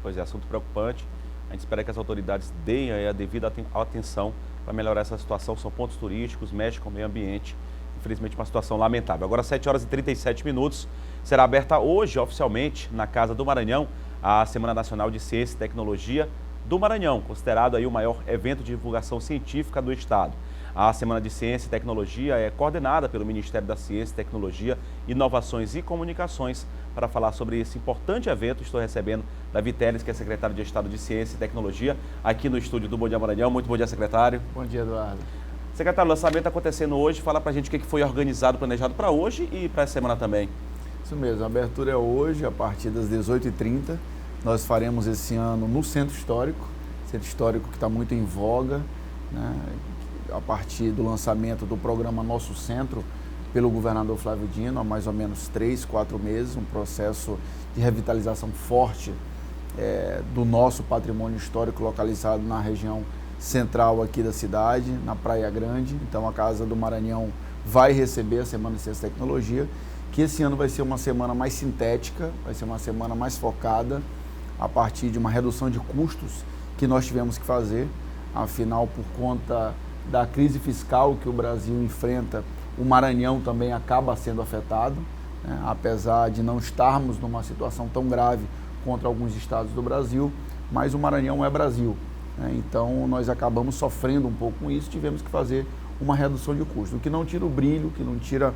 Pois é, assunto preocupante. A gente espera que as autoridades deem a devida atenção para melhorar essa situação. São pontos turísticos, mexe com o meio ambiente. Infelizmente, uma situação lamentável. Agora, 7 horas e 37 minutos, será aberta hoje, oficialmente, na Casa do Maranhão, a Semana Nacional de Ciência e Tecnologia do Maranhão, considerado aí o maior evento de divulgação científica do estado. A Semana de Ciência e Tecnologia é coordenada pelo Ministério da Ciência, Tecnologia, Inovações e Comunicações. Para falar sobre esse importante evento, estou recebendo Davi Teles, que é secretário de Estado de Ciência e Tecnologia, aqui no estúdio do Bom Dia Maranhão. Muito bom dia, secretário. Bom dia, Eduardo. Secretário, o lançamento está acontecendo hoje. Fala para a gente o que foi organizado, planejado para hoje e para essa semana também. Isso mesmo, a abertura é hoje, a partir das 18h30. Nós faremos esse ano no Centro Histórico que está muito em voga, né? A partir do lançamento do programa Nosso Centro, pelo governador Flávio Dino, há mais ou menos 3, 4 meses, um processo de revitalização forte do nosso patrimônio histórico localizado na região central aqui da cidade, na Praia Grande. Então a Casa do Maranhão vai receber a Semana de Ciência e Tecnologia, que esse ano vai ser uma semana mais sintética, vai ser uma semana mais focada a partir de uma redução de custos que nós tivemos que fazer. Afinal, por conta da crise fiscal que o Brasil enfrenta, o Maranhão também acaba sendo afetado, né? Apesar de não estarmos numa situação tão grave contra alguns estados do Brasil, mas o Maranhão é Brasil, né? Então nós acabamos sofrendo um pouco com isso, tivemos que fazer uma redução de custo, o que não tira o brilho, o que não tira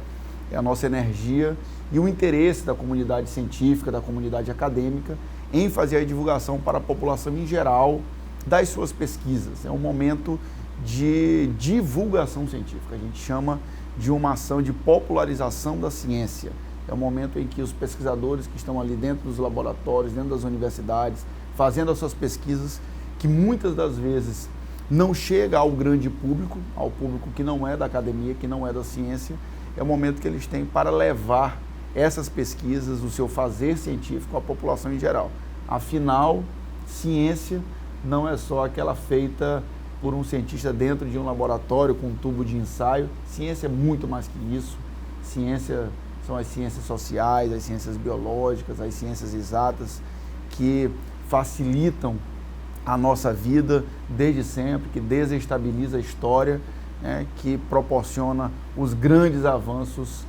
a nossa energia e o interesse da comunidade científica, da comunidade acadêmica em fazer a divulgação para a população em geral das suas pesquisas. É um momento de divulgação científica, a gente chama de uma ação de popularização da ciência. É um momento em que os pesquisadores que estão ali dentro dos laboratórios, dentro das universidades, fazendo as suas pesquisas, que muitas das vezes não chega ao grande público, ao público que não é da academia, que não é da ciência, é o momento que eles têm para levar essas pesquisas, o seu fazer científico à população em geral. Afinal, ciência não é só aquela feita por um cientista dentro de um laboratório com um tubo de ensaio. Ciência é muito mais que isso. Ciência são as ciências sociais, as ciências biológicas, as ciências exatas, que facilitam a nossa vida desde sempre, que desestabiliza a história, né, que proporciona os grandes avanços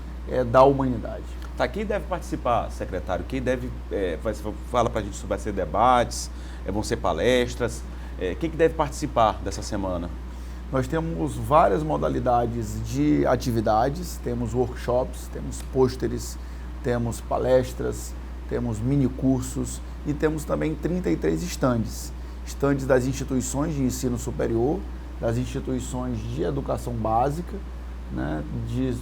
da humanidade. Tá, quem deve participar, secretário? Quem deve, fala para a gente sobre vai ser debates, vão ser palestras, quem que deve participar dessa semana? Nós temos várias modalidades de atividades, temos workshops, temos pôsteres, temos palestras, temos mini cursos e temos também 33 estandes das instituições de ensino superior, das instituições de educação básica, né,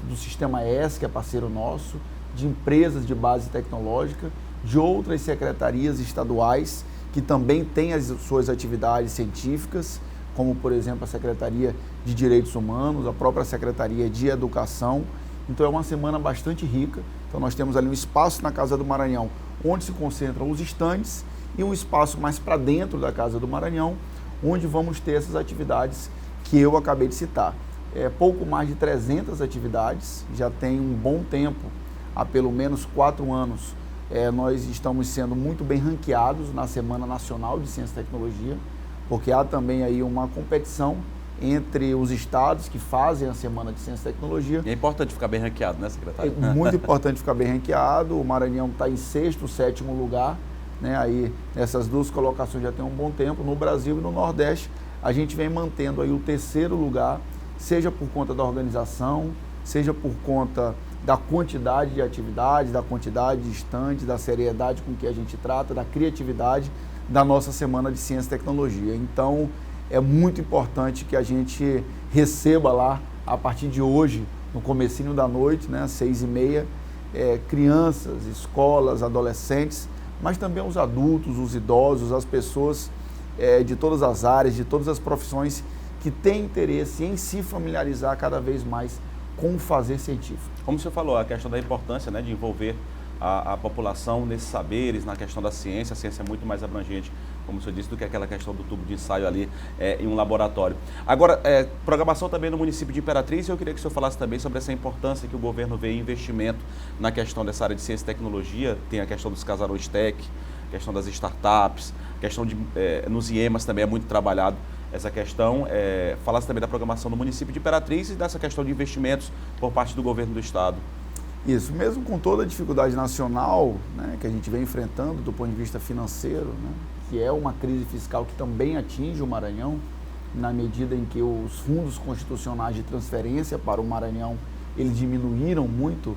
do Sistema S, que é parceiro nosso, de empresas de base tecnológica, de outras secretarias estaduais que também têm as suas atividades científicas, como, por exemplo, a Secretaria de Direitos Humanos, a própria Secretaria de Educação. Então é uma semana bastante rica. Então nós temos ali um espaço na Casa do Maranhão, onde se concentram os estandes, e um espaço mais para dentro da Casa do Maranhão, onde vamos ter essas atividades que eu acabei de citar. Pouco mais de 300 atividades, já tem um bom tempo, há pelo menos 4 anos, nós estamos sendo muito bem ranqueados na Semana Nacional de Ciência e Tecnologia, porque há também aí uma competição entre os estados que fazem a Semana de Ciência e Tecnologia. E é importante ficar bem ranqueado, né, secretário? É muito importante ficar bem ranqueado. O Maranhão está em 6º, 7º lugar, né? Aí essas duas colocações já tem um bom tempo. No Brasil e no Nordeste, a gente vem mantendo aí o 3º lugar, seja por conta da organização, seja por conta da quantidade de atividades, da quantidade de estandes, da seriedade com que a gente trata, da criatividade da nossa Semana de Ciência e Tecnologia. Então, é muito importante que a gente receba lá, a partir de hoje, no comecinho da noite, né, às 6h30, crianças, escolas, adolescentes, mas também os adultos, os idosos, as pessoas de todas as áreas, de todas as profissões que têm interesse em se familiarizar cada vez mais com o fazer científico. Como o senhor falou, a questão da importância, né, de envolver a população nesses saberes, na questão da ciência. A ciência é muito mais abrangente, como o senhor disse, do que aquela questão do tubo de ensaio ali em um laboratório. Agora, programação também no município de Imperatriz, e eu queria que o senhor falasse também sobre essa importância que o governo vê em investimento na questão dessa área de ciência e tecnologia. Tem a questão dos casarões tech, a questão das startups, a questão de, nos IEMAs também é muito trabalhado essa questão. Falasse também da programação no município de Imperatriz e dessa questão de investimentos por parte do governo do estado. Isso, mesmo com toda a dificuldade nacional, né, que a gente vem enfrentando do ponto de vista financeiro, né, que é uma crise fiscal que também atinge o Maranhão, na medida em que os fundos constitucionais de transferência para o Maranhão, eles diminuíram muito,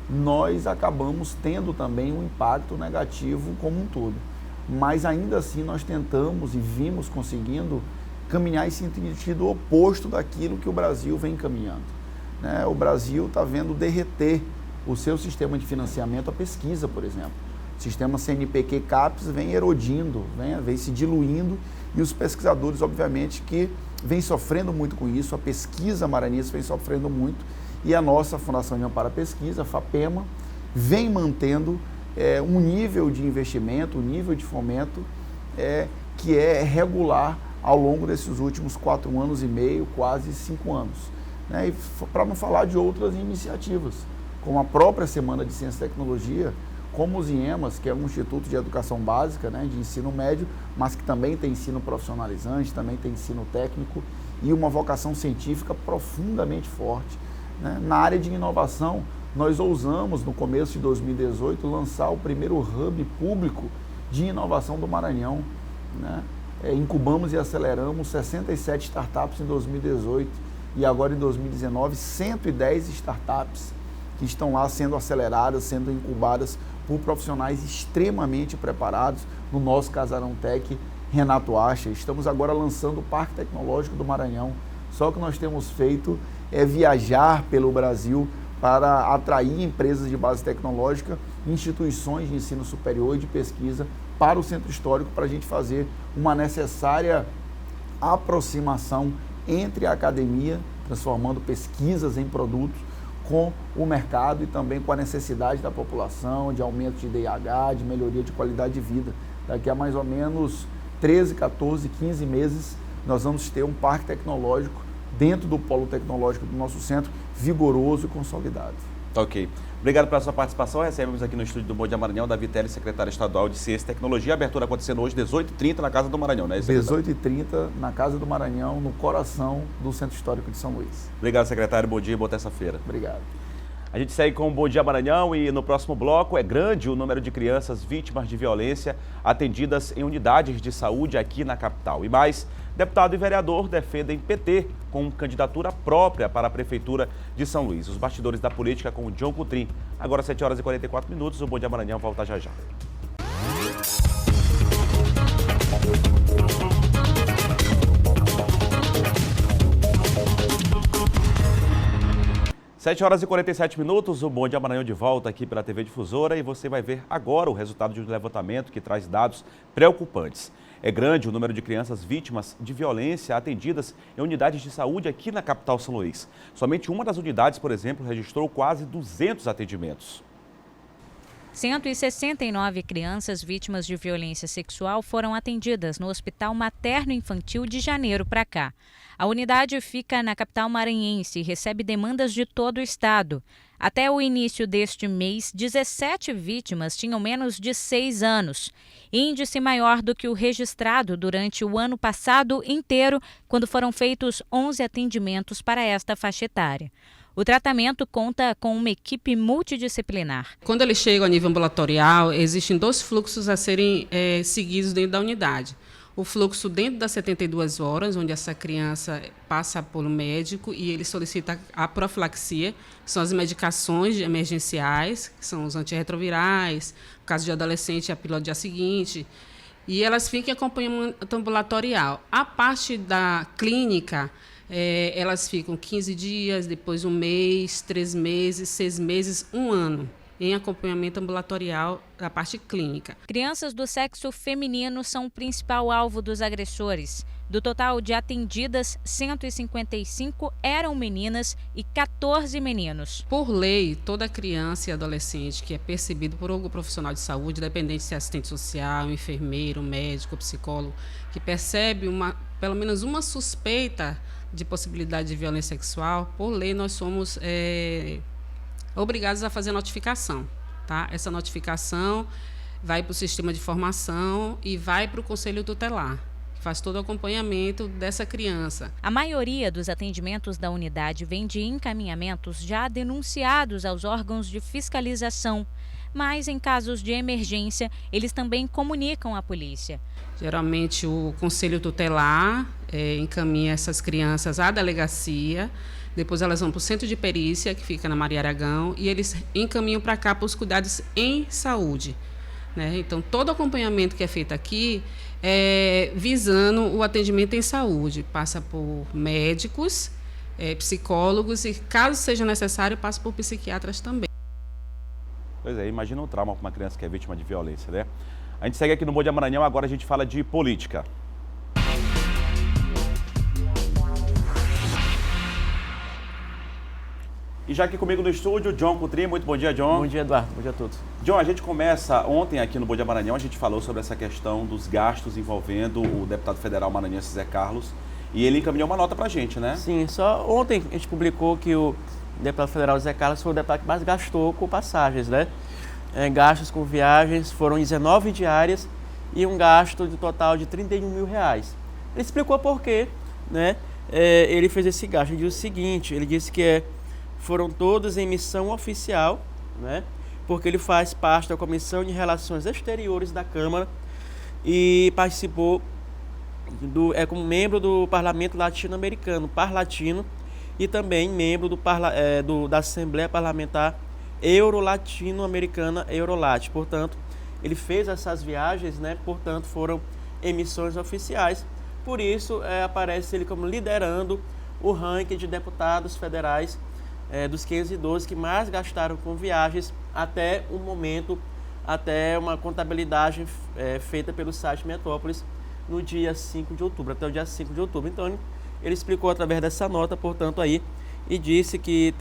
nós acabamos tendo também um impacto negativo como um todo. Mas ainda assim nós tentamos e vimos conseguindo caminhar em sentido oposto daquilo que o Brasil vem caminhando. Né? O Brasil está vendo derreter o seu sistema de financiamento à pesquisa, por exemplo. O sistema CNPq-CAPES vem erodindo, vem se diluindo, e os pesquisadores, obviamente, que vêm sofrendo muito com isso, a pesquisa maranhense vem sofrendo muito, e a nossa Fundação de Amparo à Pesquisa, a FAPEMA, vem mantendo um nível de investimento, um nível de fomento que é regular ao longo desses últimos 4 anos e meio, quase 5 anos. Né? E para não falar de outras iniciativas, como a própria Semana de Ciência e Tecnologia, como os IEMAS, que é um Instituto de Educação Básica, né, de ensino médio, mas que também tem ensino profissionalizante, também tem ensino técnico e uma vocação científica profundamente forte. Né? Na área de inovação, nós ousamos, no começo de 2018, lançar o primeiro hub público de inovação do Maranhão. Né? Incubamos e aceleramos 67 startups em 2018 e agora em 2019, 110 startups que estão lá sendo aceleradas, sendo incubadas por profissionais extremamente preparados, no nosso Casarão Tech Renato Acha. Estamos agora lançando o Parque Tecnológico do Maranhão. Só que nós temos feito é viajar pelo Brasil para atrair empresas de base tecnológica, instituições de ensino superior e de pesquisa para o Centro Histórico, para a gente fazer uma necessária aproximação entre a academia, transformando pesquisas em produtos, com o mercado e também com a necessidade da população, de aumento de DIH, de melhoria de qualidade de vida. Daqui a mais ou menos 13, 14, 15 meses, nós vamos ter um parque tecnológico dentro do polo tecnológico do nosso centro, vigoroso e consolidado. Ok. Obrigado pela sua participação. Recebemos aqui no estúdio do Bom Dia Maranhão, Davi Teles, secretário estadual de Ciência e Tecnologia. A abertura acontecendo hoje, 18h30, na Casa do Maranhão, né? 18h30, na Casa do Maranhão, no coração do Centro Histórico de São Luís. Obrigado, secretário. Bom dia e boa terça-feira. Obrigado. A gente segue com o Bom Dia Maranhão e no próximo bloco é grande o número de crianças vítimas de violência atendidas em unidades de saúde aqui na capital. E mais, deputado e vereador defendem PT com candidatura própria para a Prefeitura de São Luís. Os bastidores da política com o John Coutrin. Agora 7h44, o Bom Dia Maranhão volta já já. 7h47, o Bom Dia Maranhão de volta aqui pela TV Difusora e você vai ver agora o resultado de um levantamento que traz dados preocupantes. É grande o número de crianças vítimas de violência atendidas em unidades de saúde aqui na capital São Luís. Somente uma das unidades, por exemplo, registrou quase 200 atendimentos. 169 crianças vítimas de violência sexual foram atendidas no Hospital Materno-Infantil de janeiro para cá. A unidade fica na capital maranhense e recebe demandas de todo o estado. Até o início deste mês, 17 vítimas tinham menos de 6 anos, índice maior do que o registrado durante o ano passado inteiro, quando foram feitos 11 atendimentos para esta faixa etária. O tratamento conta com uma equipe multidisciplinar. Quando eles chegam a nível ambulatorial, existem 2 fluxos a serem seguidos dentro da unidade. O fluxo dentro das 72 horas, onde essa criança passa pelo médico e ele solicita a profilaxia, que são as medicações emergenciais, que são os antirretrovirais, no caso de adolescente, a pílula do dia seguinte, e elas ficam em acompanhamento ambulatorial. A parte da clínica, elas ficam 15 dias, depois 1 mês, 3 meses, 6 meses, 1 ano, em acompanhamento ambulatorial da parte clínica. Crianças do sexo feminino são o principal alvo dos agressores. Do total de atendidas, 155 eram meninas e 14 meninos. Por lei, toda criança e adolescente que é percebido por algum profissional de saúde, independente se é assistente social, enfermeiro, médico, psicólogo, que percebe pelo menos uma suspeita de possibilidade de violência sexual, por lei nós somos obrigados a fazer notificação. Tá? Essa notificação vai para o sistema de informação e vai para o Conselho Tutelar, que faz todo o acompanhamento dessa criança. A maioria dos atendimentos da unidade vem de encaminhamentos já denunciados aos órgãos de fiscalização. mas em casos de emergência, eles também comunicam à polícia. Geralmente o Conselho Tutelar encaminha essas crianças à delegacia, depois elas vão para o centro de perícia, que fica na Maria Aragão, e eles encaminham para cá para os cuidados em saúde, né? Então, todo acompanhamento que é feito aqui é visando o atendimento em saúde, passa por médicos, psicólogos e, caso seja necessário, passa por psiquiatras também. Pois é, imagina um trauma para uma criança que é vítima de violência, né? A gente segue aqui no Bom Dia Maranhão, agora a gente fala de política. E já aqui comigo no estúdio, John Coutrin. Muito bom dia, John. Bom dia, Eduardo. Bom dia a todos. John, a gente começa ontem aqui no Bom Dia Maranhão, a gente falou sobre essa questão dos gastos envolvendo o deputado federal maranhense Zé Carlos, e ele encaminhou uma nota pra gente, né? Sim, só ontem a gente publicou que o deputado federal Zé Carlos foi o deputado que mais gastou com passagens, né? Gastos com viagens foram 19 diárias e um gasto de total de R$31 mil. Ele explicou por quê, né? Ele fez esse gasto. Ele disse o seguinte, ele disse que foram todos em missão oficial, né? Porque ele faz parte da Comissão de Relações Exteriores da Câmara e participou como membro do Parlamento Latino-Americano, Parlatino, e também membro da Assembleia Parlamentar Euro-Latino-Americana, Eurolat. Portanto, ele fez essas viagens, né? Portanto, foram em missões oficiais. Por isso, aparece ele como liderando o ranking de deputados federais dos 512 que mais gastaram com viagens até o momento, até uma contabilidade feita pelo site Metrópolis no dia 5 de outubro, até o dia 5 de outubro. Então, ele explicou através dessa nota, portanto, aí, e disse que,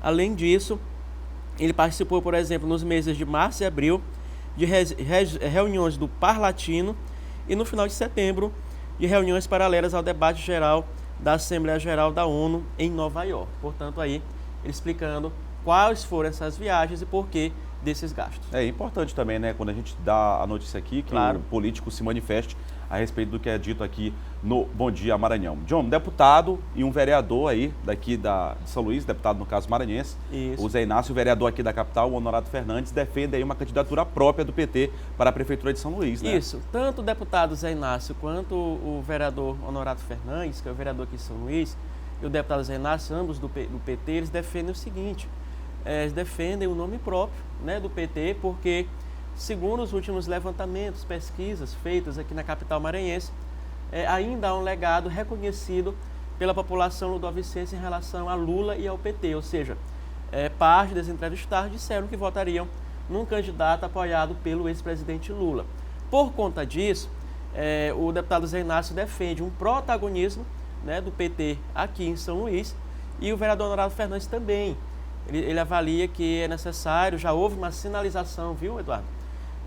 além disso, ele participou, por exemplo, nos meses de março e abril, de reuniões do Parlatino e, no final de setembro, de reuniões paralelas ao debate geral da Assembleia Geral da ONU em Nova York. Portanto, aí, ele explicando quais foram essas viagens e por que desses gastos. É importante também, né, quando a gente dá a notícia aqui, que o político se manifeste a respeito do que é dito aqui no Bom Dia Maranhão. John, deputado e um vereador aí daqui de São Luís, deputado no caso maranhense, o Zé Inácio, o vereador aqui da capital, o Honorato Fernandes, defende aí uma candidatura própria do PT para a Prefeitura de São Luís, né? Isso, tanto o deputado Zé Inácio quanto o vereador Honorato Fernandes, que é o vereador aqui de São Luís, e o deputado Zé Inácio, ambos do PT, eles defendem o seguinte, eles defendem o nome próprio, né, do PT, porque, segundo os últimos levantamentos, pesquisas feitas aqui na capital maranhense, ainda há um legado reconhecido pela população ludovicense em relação a Lula e ao PT, ou seja, parte dos entrevistados disseram que votariam num candidato apoiado pelo ex-presidente Lula. Por conta disso, o deputado Zé Inácio defende um protagonismo, né, do PT aqui em São Luís, e o vereador Honorato Fernandes também. Ele avalia que é necessário, já houve uma sinalização, viu, Eduardo?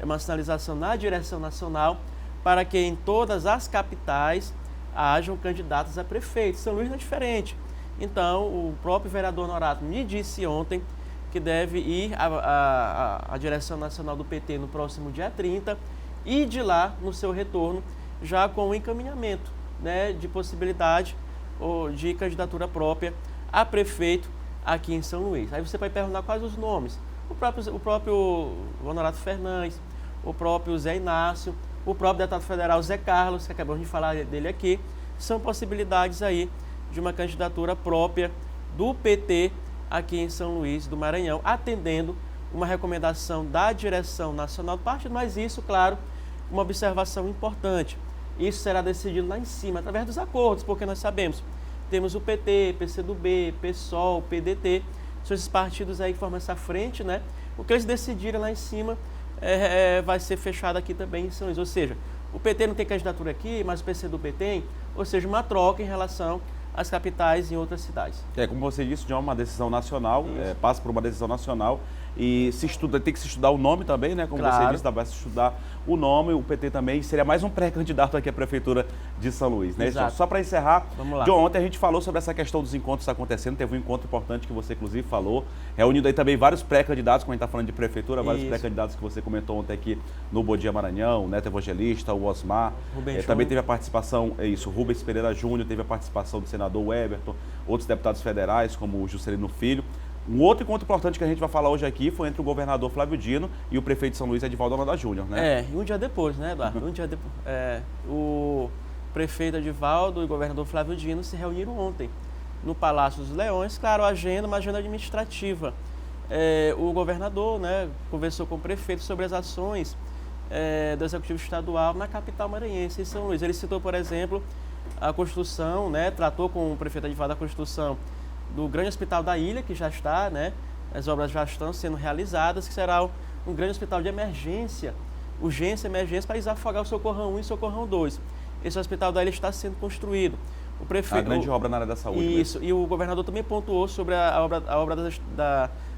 Uma sinalização na direção nacional para que em todas as capitais hajam candidatos a prefeito. São Luís não é diferente. Então, o próprio vereador Honorato me disse ontem que deve ir à direção nacional do PT no próximo dia 30 e de lá, no seu retorno, já com o encaminhamento, né, de possibilidade ou de candidatura própria a prefeito aqui em São Luís. Aí você vai perguntar quais os nomes. O próprio Honorato Fernandes, o próprio Zé Inácio, o próprio deputado federal Zé Carlos, que acabamos de falar dele aqui, são possibilidades aí de uma candidatura própria do PT aqui em São Luís do Maranhão, atendendo uma recomendação da direção nacional do partido, mas isso, claro, uma observação importante. Isso será decidido lá em cima, através dos acordos, porque nós sabemos, temos o PT, PCdoB, PSOL, PDT, são esses partidos aí que formam essa frente, né? O que eles decidirem lá em cima vai ser fechado aqui também em São Luís. Ou seja, o PT não tem candidatura aqui, mas o PCdoB tem, ou seja, uma troca em relação às capitais em outras cidades. Como você disse, John, uma decisão nacional, passa por uma decisão nacional e tem que se estudar o nome também, né? Como você disse, vai se estudar o nome, o PT também seria mais um pré-candidato aqui à Prefeitura de São Luís, né? Exato. Só para encerrar, John, ontem a gente falou sobre essa questão dos encontros acontecendo, teve um encontro importante que você inclusive falou, reunindo aí também vários pré-candidatos, como a gente está falando de Prefeitura, vários pré-candidatos que você comentou ontem aqui no Bom Dia Maranhão, o Neto Evangelista, o Osmar, também teve a participação, o Rubens Pereira Júnior, teve a participação do senador Weberton, outros deputados federais, como o Juscelino Filho. Um outro encontro importante que a gente vai falar hoje aqui foi entre o governador Flávio Dino e o prefeito de São Luís, Edivaldo Holanda Júnior, né? E um dia depois, né, Eduardo? Um dia depois. O prefeito Edivaldo e o governador Flávio Dino se reuniram ontem no Palácio dos Leões, claro, uma agenda administrativa. O governador, né, conversou com o prefeito sobre as ações do Executivo Estadual na capital maranhense, em São Luís. Ele citou, por exemplo, a construção, né, tratou com o prefeito Edivaldo a construção do grande hospital da ilha, que já está, né, as obras já estão sendo realizadas, que será um grande hospital de emergência, urgência e emergência, para desafogar o Socorrão 1 e Socorrão 2. Esse hospital da ilha está sendo construído. O prefeito, a grande obra na área da saúde. Isso, mesmo. E o governador também pontuou sobre a obra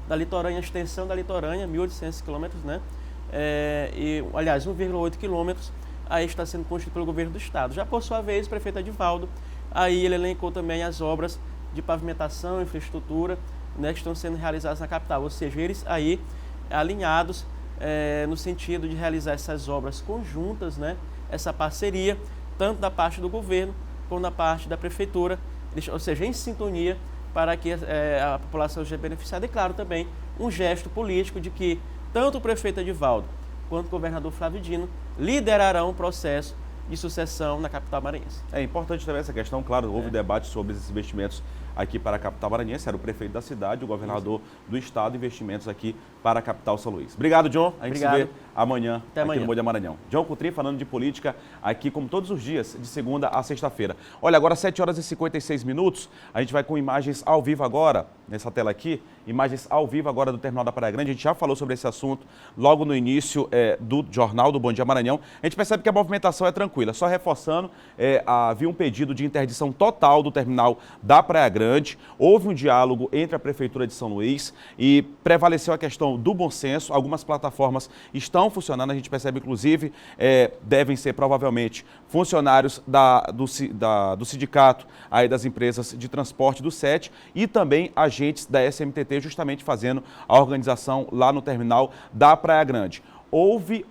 da litorânea, a extensão da litorânea, 1.800 quilômetros, né? Aliás, 1,8 quilômetros, aí está sendo construído pelo governo do estado. Já por sua vez, o prefeito Edivaldo, aí ele elencou também as obras de pavimentação, infraestrutura, né, que estão sendo realizadas na capital, ou seja, eles aí alinhados no sentido de realizar essas obras conjuntas, né, essa parceria, tanto da parte do governo como da parte da prefeitura, ou seja, em sintonia para que a população seja beneficiada e, claro, também um gesto político de que tanto o prefeito Edivaldo quanto o governador Flávio Dino liderarão o processo de sucessão na capital maranhense. É importante também essa questão, claro, houve debate sobre esses investimentos aqui para a capital maranhense, era o prefeito da cidade, o governador do estado, investimentos aqui para a capital São Luís. Obrigado, John. A gente se vê amanhã aqui no Bom Dia Maranhão. John Coutrin falando de política aqui como todos os dias, de segunda a sexta-feira. Olha, agora 7 horas e 56 minutos, a gente vai com imagens ao vivo agora, nessa tela aqui, imagens ao vivo agora do Terminal da Praia Grande. A gente já falou sobre esse assunto logo no início do jornal do Bom Dia Maranhão. A gente percebe que a movimentação é tranquila, só reforçando, havia um pedido de interdição total do Terminal da Praia Grande. Houve um diálogo entre a Prefeitura de São Luís e prevaleceu a questão do bom senso. Algumas plataformas estão funcionando, a gente percebe, inclusive, devem ser provavelmente funcionários do sindicato aí das empresas de transporte do SET e também agentes da SMTT, justamente fazendo a organização lá no terminal da Praia Grande. Houve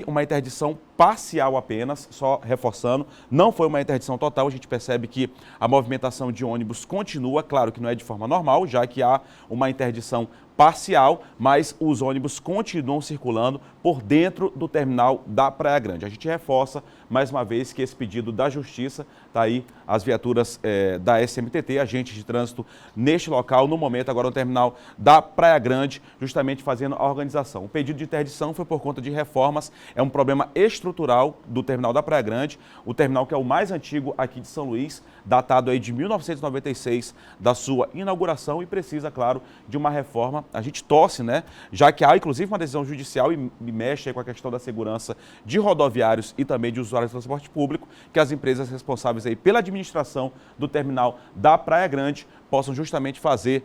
uma interdição parcial apenas, só reforçando, não foi uma interdição total. A gente percebe que a movimentação de ônibus continua, claro que não é de forma normal, já que há uma interdição parcial, mas os ônibus continuam circulando por dentro do terminal da Praia Grande. A gente reforça mais uma vez que esse pedido da Justiça, está aí as viaturas da SMTT, agentes de trânsito neste local, no momento agora no terminal da Praia Grande, justamente fazendo a organização. O pedido de interdição foi por conta de reformas, é um problema estrutural do terminal da Praia Grande, o terminal que é o mais antigo aqui de São Luís, datado aí de 1996 da sua inauguração e precisa, claro, de uma reforma. A gente torce, né? Já que há, inclusive, uma decisão judicial e mexe aí com a questão da segurança de rodoviários e também de usuários de transporte público, que as empresas responsáveis aí pela administração do terminal da Praia Grande possam justamente fazer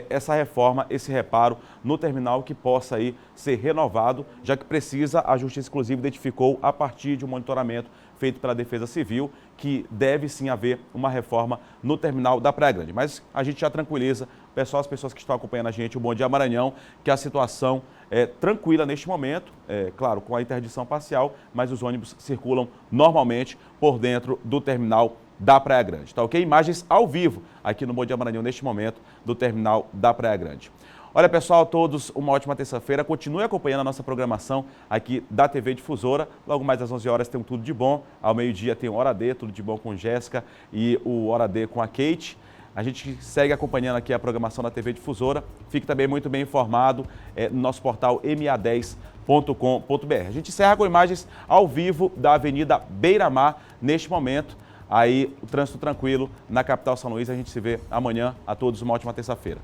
essa reforma, esse reparo no terminal que possa aí ser renovado, já que precisa, a Justiça, inclusive, identificou a partir de um monitoramento feito pela Defesa Civil, que deve sim haver uma reforma no terminal da Praia Grande. Mas a gente já tranquiliza, pessoal, as pessoas que estão acompanhando a gente, o Bom Dia Maranhão, que a situação é tranquila neste momento, claro, com a interdição parcial, mas os ônibus circulam normalmente por dentro do terminal da Praia Grande, tá ok? Imagens ao vivo aqui no Bom Dia Maranhão neste momento do terminal da Praia Grande. Olha, pessoal, a todos uma ótima terça-feira. Continue acompanhando a nossa programação aqui da TV Difusora. Logo mais às 11 horas tem um Tudo de Bom. Ao meio-dia tem o Hora D, Tudo de Bom com Jéssica e o Hora D com a Kate. A gente segue acompanhando aqui a programação da TV Difusora. Fique também muito bem informado no nosso portal ma10.com.br. A gente encerra com imagens ao vivo da Avenida Beira-Mar neste momento. Aí, o trânsito tranquilo na capital São Luís. A gente se vê amanhã. A todos uma ótima terça-feira.